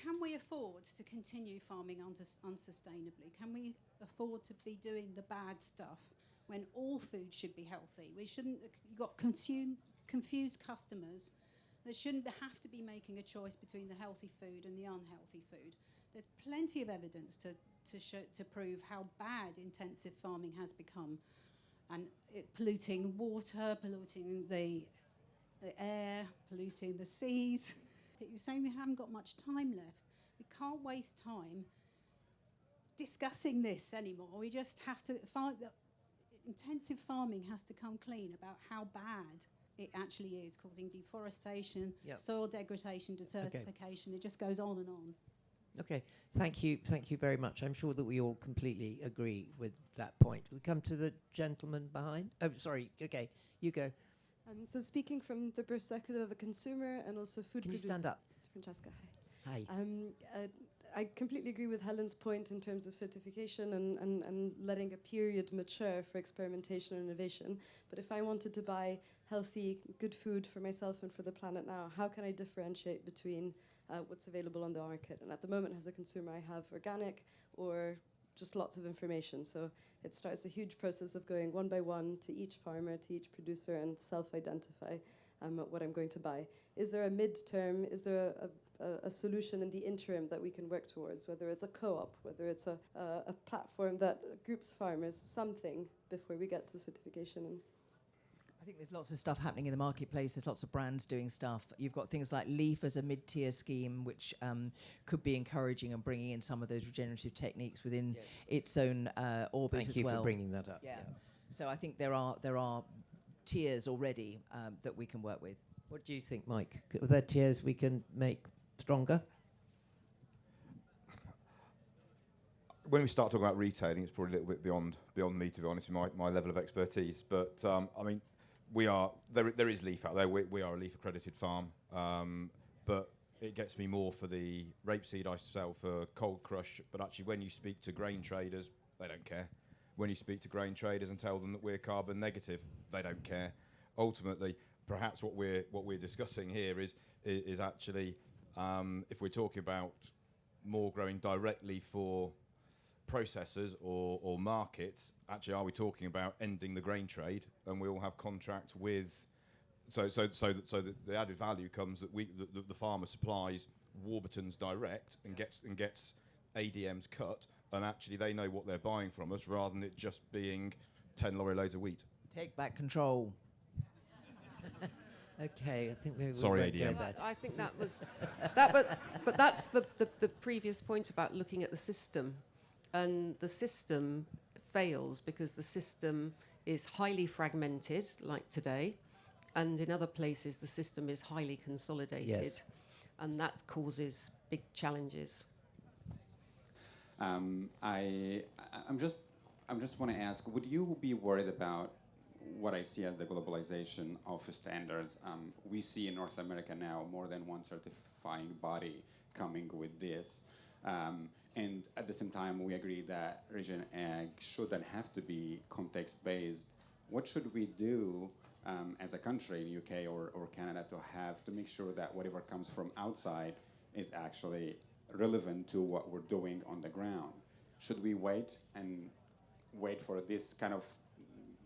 can we afford to continue farming unsustainably? Can we afford to be doing the bad stuff when all food should be healthy? We shouldn't. You've got confused customers that shouldn't have to be making a choice between the healthy food and the unhealthy food. There's plenty of evidence to prove how bad intensive farming has become, and polluting water, polluting the air, polluting the seas. You're saying we haven't got much time left. We can't waste time discussing this anymore. We just have to find that intensive farming has to come clean about how bad it actually is, causing deforestation, soil degradation, desertification. It just goes on and on. Okay, thank you very much. I'm sure that we all completely agree with that point. We come to the gentleman behind. Oh, sorry. Okay, you go. So speaking from the perspective of a consumer and also food Can you producer. stand up? Francesca, Hi. I completely agree with Helen's point in terms of certification and letting a period mature for experimentation and innovation. But if I wanted to buy healthy, good food for myself and for the planet now, how can I differentiate between what's available on the market? And at the moment, as a consumer, I have organic or just lots of information. So it starts a huge process of going one by one to each farmer, to each producer, and self-identify what I'm going to buy. Is there a midterm? Is there a solution in the interim that we can work towards, whether it's a co-op, whether it's a platform that groups farmers, something before we get to certification? I think there's lots of stuff happening in the marketplace. There's lots of brands doing stuff. You've got things like Leaf as a mid-tier scheme, which could be encouraging and bringing in some of those regenerative techniques within its own orbit as well. Thank you for bringing that up. Yeah. So I think there are tiers already that we can work with. What do you think, Mike? Are there tiers we can make stronger? When we start talking about retailing, it's probably a little bit beyond me, to be honest, with my level of expertise. But I mean, there is Leaf out there. We are a Leaf accredited farm, but it gets me more for the rapeseed I sell for cold crush. But actually, when you speak to grain traders, they don't care. When you speak to grain traders and tell them that we're carbon negative, they don't care. Ultimately, perhaps what we're discussing here is actually if we're talking about more growing directly for processors or markets, actually are we talking about ending the grain trade, and we all have contracts with so that the added value comes that the farmer supplies Warburton's direct and gets ADM's cut, and actually they know what they're buying from us rather than it just being 10 lorry loads of wheat. Take back control. Okay, I think maybe Sorry, we won't ADM. go there. I think that was, but that's the previous point about looking at the system. And the system fails because the system is highly fragmented, like today, and in other places the system is highly consolidated, Yes. and that causes big challenges. I just want to ask, would you be worried about what I see as the globalization of standards? We see in North America now more than one certifying body coming with this. And at the same time, we agree that Regen Ag shouldn't have to be context-based. What should we do as a country in UK or Canada to make sure that whatever comes from outside is actually relevant to what we're doing on the ground? Should we wait for this kind of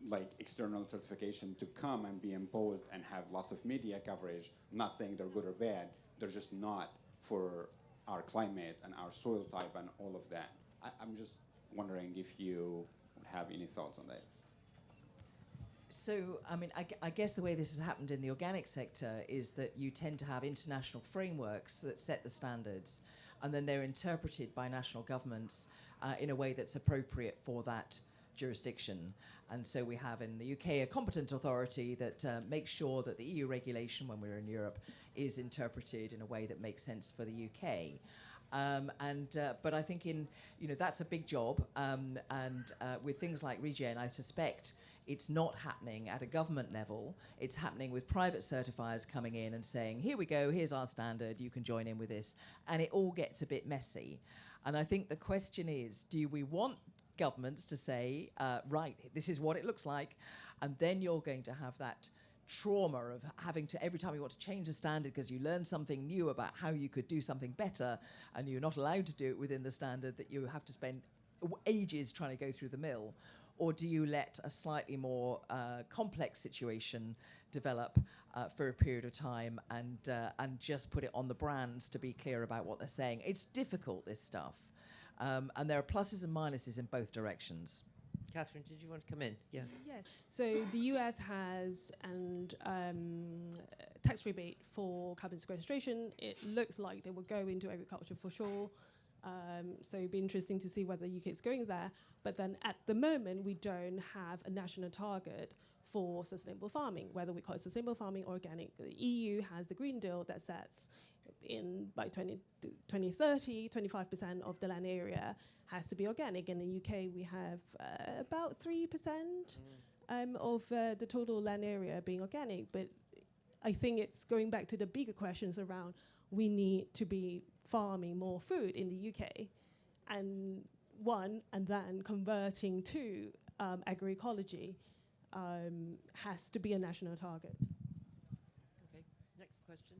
like external certification to come and be imposed and have lots of media coverage? I'm not saying they're good or bad, they're just not for our climate and our soil type and all of that. I'm just wondering if you would have any thoughts on this. So, I mean, I guess the way this has happened in the organic sector is that you tend to have international frameworks that set the standards, and then they're interpreted by national governments in a way that's appropriate for that jurisdiction. And so we have in the UK a competent authority that makes sure that the EU regulation, when we're in Europe, is interpreted in a way that makes sense for the UK. But I think that's a big job, and with things like Regen, I suspect it's not happening at a government level. It's happening with private certifiers coming in and saying, here we go, here's our standard, you can join in with this. And it all gets a bit messy. And I think the question is, do we want governments to say, right, this is what it looks like, and then you're going to have that trauma of having to, every time you want to change the standard because you learn something new about how you could do something better, and you're not allowed to do it within the standard, that you have to spend ages trying to go through the mill? Or do you let a slightly more complex situation develop for a period of time and just put it on the brands to be clear about what they're saying? It's difficult, this stuff. And there are pluses and minuses in both directions. Catherine, did you want to come in? Yeah. Yes. So the US has tax rebate for carbon sequestration. It looks like they will go into agriculture for sure. So it'd be interesting to see whether the UK is going there. But then at the moment, we don't have a national target for sustainable farming, whether we call it sustainable farming or organic. The EU has the Green Deal that sets by 2030, 25% of the land area has to be organic. In the UK, we have about 3% of the total land area being organic. But I think it's going back to the bigger questions around we need to be farming more food in the UK, and then converting to agroecology has to be a national target. Okay, next question.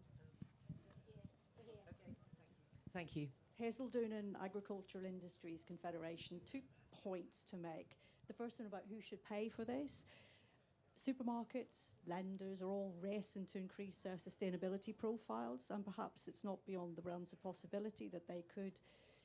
Okay, thank you. Hazel Doonan, Agricultural Industries Confederation. 2 points to make. The first one about who should pay for this. Supermarkets, lenders are all racing to increase their sustainability profiles, and perhaps it's not beyond the realms of possibility that they could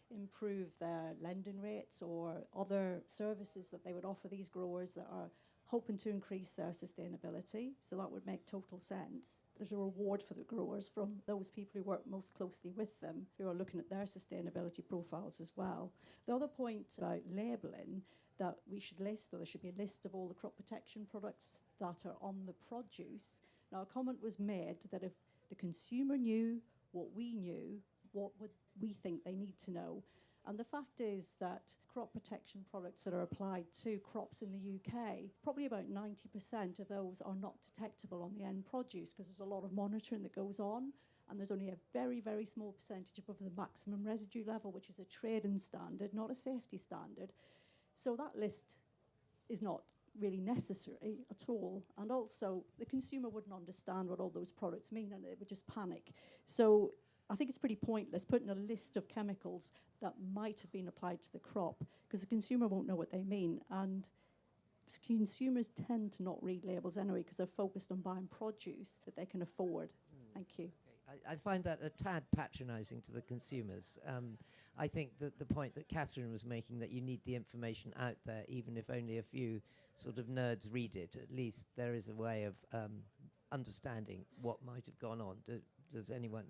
improve their lending rates or other services that they would offer these growers that are hoping to increase their sustainability. So that would make total sense. There's a reward for the growers from those people who work most closely with them, who are looking at their sustainability profiles as well. The other point about labelling, that we should list, or there should be a list of all the crop protection products that are on the produce. Now, a comment was made that if the consumer knew what we knew, what would we think they need to know? And the fact is that crop protection products that are applied to crops in the UK, probably about 90% of those are not detectable on the end produce because there's a lot of monitoring that goes on, and there's only a very, very small percentage above the maximum residue level, which is a trading standard, not a safety standard. So that list is not really necessary at all. And also, the consumer wouldn't understand what all those products mean, and they would just panic. So I think it's pretty pointless putting a list of chemicals that might have been applied to the crop, because the consumer won't know what they mean. And consumers tend to not read labels anyway, because they're focused on buying produce that they can afford. Thank you. I find that a tad patronising to the consumers. I think that the point that Catherine was making, that you need the information out there, even if only a few sort of nerds read it, at least there is a way of understanding what might have gone on. Does anyone?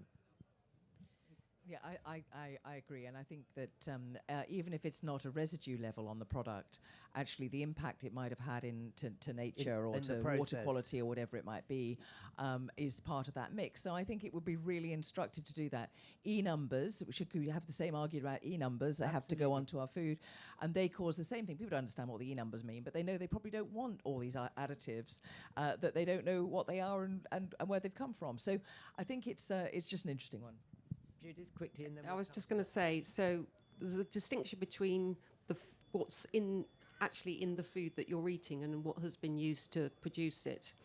Yeah, I agree, and I think that even if it's not a residue level on the product, actually the impact it might have had to nature or to water quality or whatever it might be is part of that mix. So I think it would be really instructive to do that. E-numbers, we have the same argument about e-numbers that have to go onto our food, and they cause the same thing. People don't understand what the e-numbers mean, but they know they probably don't want all these additives, that they don't know what they are and where they've come from. So I think it's just an interesting one. Judith, quickly, and then I was just going to say, so the distinction between what's actually in the food that you're eating and what has been used to produce it.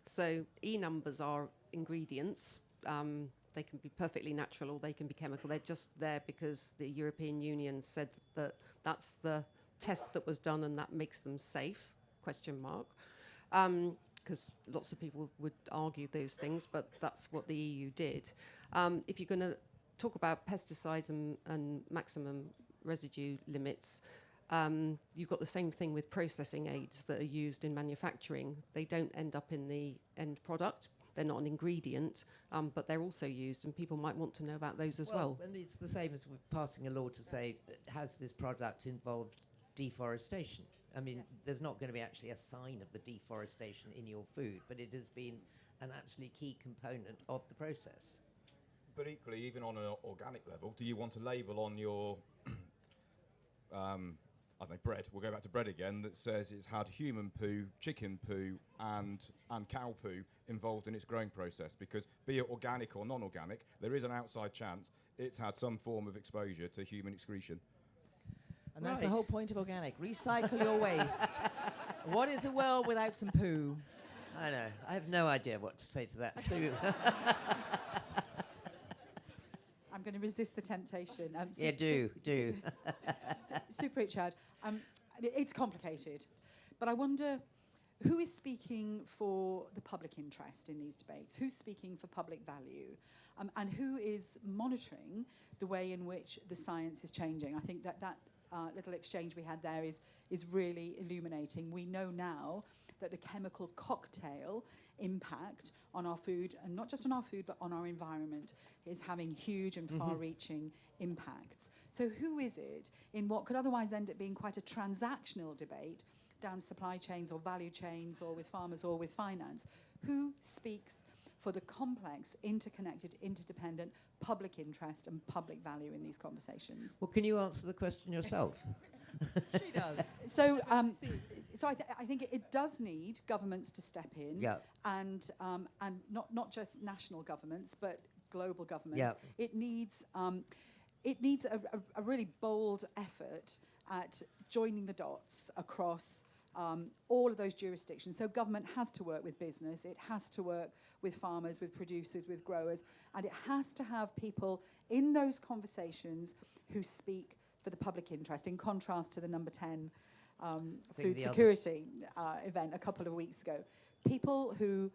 So E-numbers are ingredients. They can be perfectly natural or they can be chemical. They're just there because the European Union said that that's the test that was done and that makes them safe, question mark. because lots of people would argue those things, but that's what the EU did. If you're going to talk about pesticides and maximum residue limits, you've got the same thing with processing aids that are used in manufacturing. They don't end up in the end product. They're not an ingredient, but they're also used, and people might want to know about those as well. And it's the same as with passing a law to say, has this product involved deforestation? I mean, there's not going to be actually a sign of the deforestation in your food, but it has been an absolutely key component of the process. But equally, even on an organic level, do you want a label on your I don't know, bread, we'll go back to bread again, that says it's had human poo, chicken poo and cow poo involved in its growing process? Because be it organic or non-organic, there is an outside chance it's had some form of exposure to human excretion. And that's the whole point of organic. Recycle your waste. What is the world without some poo? I know. I have no idea what to say to that, Sue. I'm going to resist the temptation. Yeah, do. Sue Pritchard, it's complicated, but I wonder who is speaking for the public interest in these debates? Who's speaking for public value? And who is monitoring the way in which the science is changing? I think that little exchange we had there is really illuminating. We know now that the chemical cocktail impact on our food, and not just on our food, but on our environment, is having huge and far-reaching impacts. So who is it in what could otherwise end up being quite a transactional debate down supply chains or value chains or with farmers or with finance? Who speaks for the complex, interconnected, interdependent public interest and public value in these conversations? Well, can you answer the question yourself? She does. So, I think it does need governments to step in, and not just national governments, but global governments. It needs a really bold effort at joining the dots across all of those jurisdictions. So government has to work with business, it has to work with farmers, with producers, with growers, and it has to have people in those conversations who speak for the public interest, in contrast to the number 10 food security event a couple of weeks ago. People who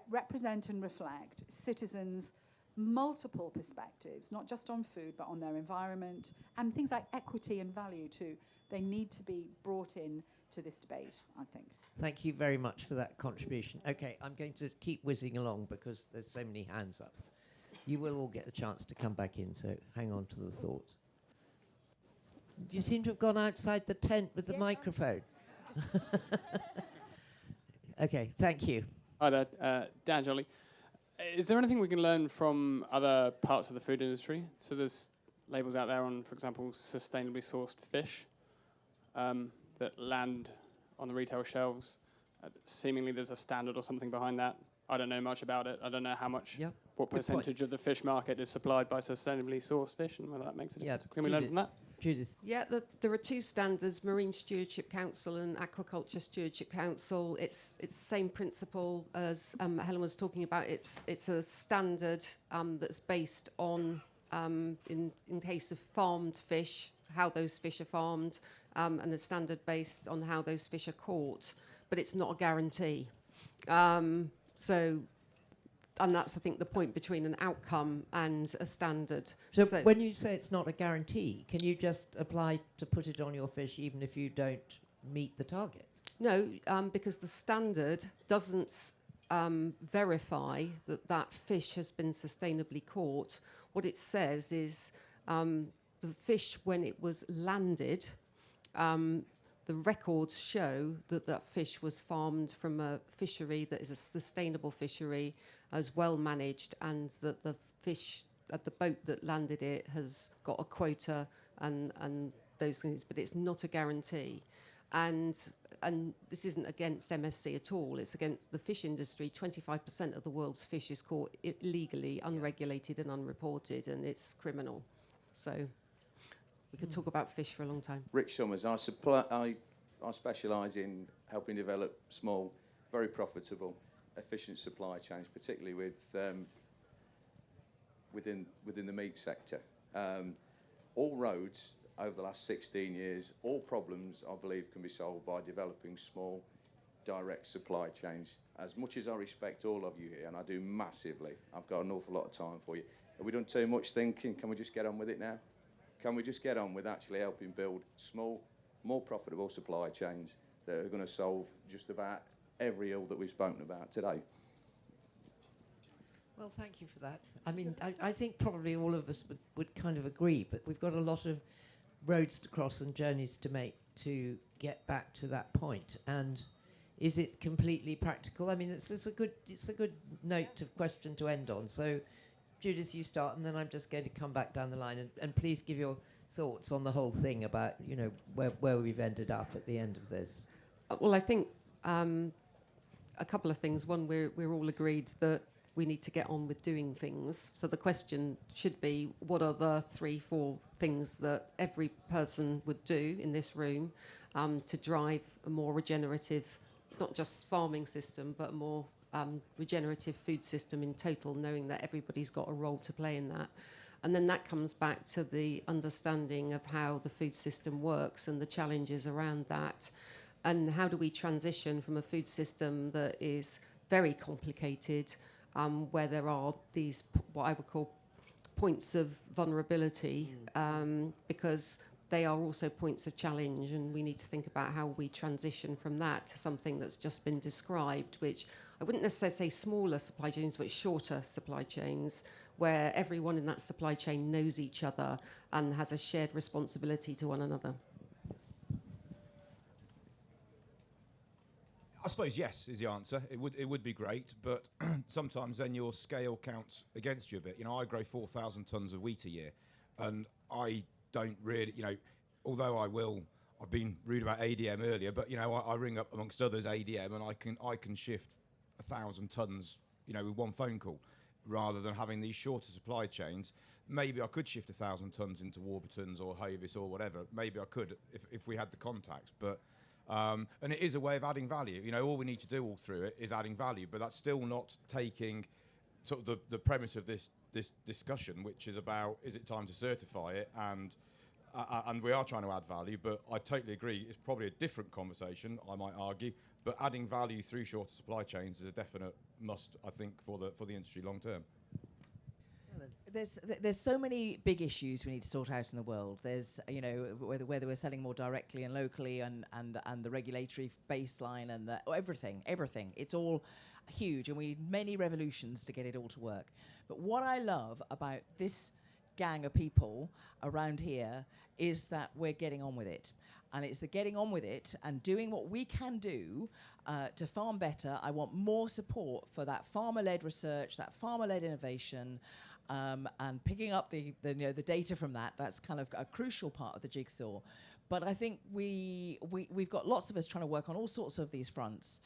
represent and reflect citizens' multiple perspectives, not just on food, but on their environment, and things like equity and value too. They need to be brought in to this debate, I think. Thank you very much for that contribution. Okay, I'm going to keep whizzing along because there's so many hands up. You will all get a chance to come back in, so hang on to the thoughts. You seem to have gone outside the tent with the microphone. Okay, thank you. Hi there, Dan Jolly. Is there anything we can learn from other parts of the food industry? So there's labels out there on, for example, sustainably sourced fish that land on the retail shelves. Seemingly there's a standard or something behind that. I don't know much about it. I don't know how much, what percentage of the fish market is supplied by sustainably sourced fish and whether that makes a difference. Can we learn from that? Judith. Yeah, there are two standards, Marine Stewardship Council and Aquaculture Stewardship Council. It's the same principle as Helen was talking about. It's a standard that's based on, in case of farmed fish, how those fish are farmed, and a standard based on how those fish are caught. But it's not a guarantee. And that's, I think, the point between an outcome and a standard. So when you say it's not a guarantee, can you just apply to put it on your fish even if you don't meet the target? No, because the standard doesn't verify that that fish has been sustainably caught. What it says is the fish, when it was landed, the records show that that fish was farmed from a fishery that is a sustainable fishery, as well managed, and that the fish at the boat that landed it has got a quota and those things, but it's not a guarantee. And this isn't against MSC at all, it's against the fish industry. 25% of the world's fish is caught illegally, unregulated and unreported, and it's criminal. So we could talk about fish for a long time. Rich Summers, I specialise in helping develop small, very profitable, efficient supply chains, particularly with within the meat sector. All roads over the last 16 years, all problems, I believe, can be solved by developing small, direct supply chains. As much as I respect all of you here, and I do massively, I've got an awful lot of time for you. Have we done too much thinking? Can we just get on with it now? Can we just get on with actually helping build small, more profitable supply chains that are going to solve just about every ill that we've spoken about today? Well, thank you for that. I mean, I think probably all of us would kind of agree, but we've got a lot of roads to cross and journeys to make to get back to that point. And is it completely practical? I mean, it's a good note of question to end on. So, Judith, you start, and then I'm just going to come back down the line, and please give your thoughts on the whole thing about, you know, where we've ended up at the end of this. Well, I think a couple of things. One, we're all agreed that we need to get on with doing things. So the question should be, what are the 3-4 things that every person would do in this room to drive a more regenerative, not just farming system, but a more regenerative food system in total, knowing that everybody's got a role to play in that. And then that comes back to the understanding of how the food system works and the challenges around that. And how do we transition from a food system that is very complicated, where there are these, what I would call points of vulnerability, because they are also points of challenge, and we need to think about how we transition from that to something that's just been described, which I wouldn't necessarily say smaller supply chains, but shorter supply chains, where everyone in that supply chain knows each other and has a shared responsibility to one another. I suppose yes is the answer. It would be great, but sometimes then your scale counts against you a bit. You know, I grow 4,000 tons of wheat a year, and I don't really, you know, although I've been rude about ADM earlier, but you know, I ring up amongst others ADM, and I can shift 1,000 tons, you know, with one phone call, rather than having these shorter supply chains. Maybe I could shift 1,000 tons into Warburtons or Hovis or whatever. Maybe I could if we had the contacts, but. And it is a way of adding value. You know, all we need to do all through it is adding value, but that's still not taking sort of the premise of this discussion, which is about, is it time to certify it? And we are trying to add value, but I totally agree. It's probably a different conversation, I might argue, but adding value through shorter supply chains is a definite must, I think, for the industry long term. There's so many big issues we need to sort out in the world. There's, you know, whether we're selling more directly and locally, and the regulatory baseline, and everything. It's all huge, and we need many revolutions to get it all to work. But what I love about this gang of people around here is that we're getting on with it. And it's the getting on with it and doing what we can do to farm better. I want more support for that farmer-led research, that farmer-led innovation, and picking up the data from that. That's kind of a crucial part of the jigsaw. But I think we've got lots of us trying to work on all sorts of these fronts.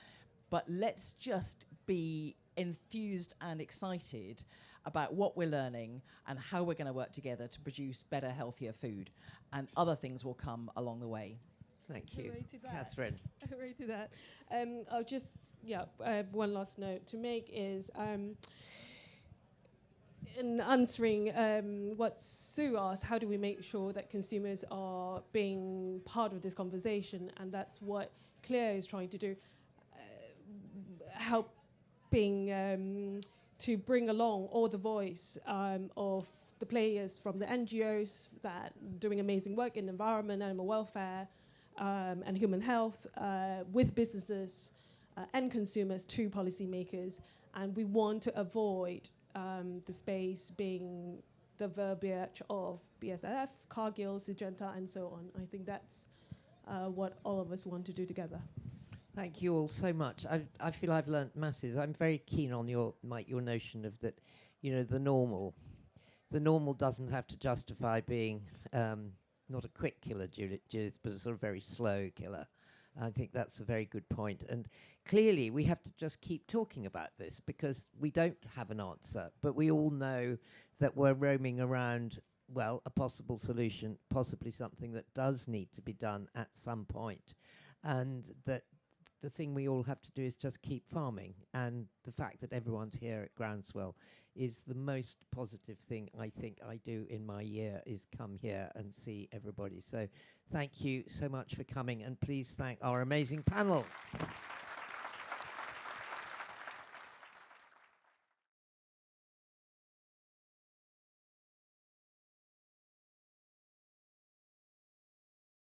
But let's just be enthused and excited about what we're learning and how we're going to work together to produce better, healthier food. And other things will come along the way. Thank you. Catherine. Right to that. I'll just, one last note to make is, in answering what Sue asked, how do we make sure that consumers are being part of this conversation? And that's what Claire is trying to do, helping to bring along all the voice of the players from the NGOs that are doing amazing work in environment, animal welfare, and human health, with businesses and consumers to policymakers. And we want to avoid the space being the verbiage of BSF, Cargill, Syngenta, and so on. I think that's what all of us want to do together. Thank you all so much. I feel I've learnt masses. I'm very keen on your notion of that, you know, the normal. The normal doesn't have to justify being not a quick killer, Judith, but a sort of very slow killer. I think that's a very good point. And clearly we have to just keep talking about this because we don't have an answer, but we all know that we're roaming around, well, a possible solution, possibly something that does need to be done at some point. And that the thing we all have to do is just keep farming. And the fact that everyone's here at Groundswell is the most positive thing I think I do in my year, is come here and see everybody. So thank you so much for coming, and please thank our amazing panel.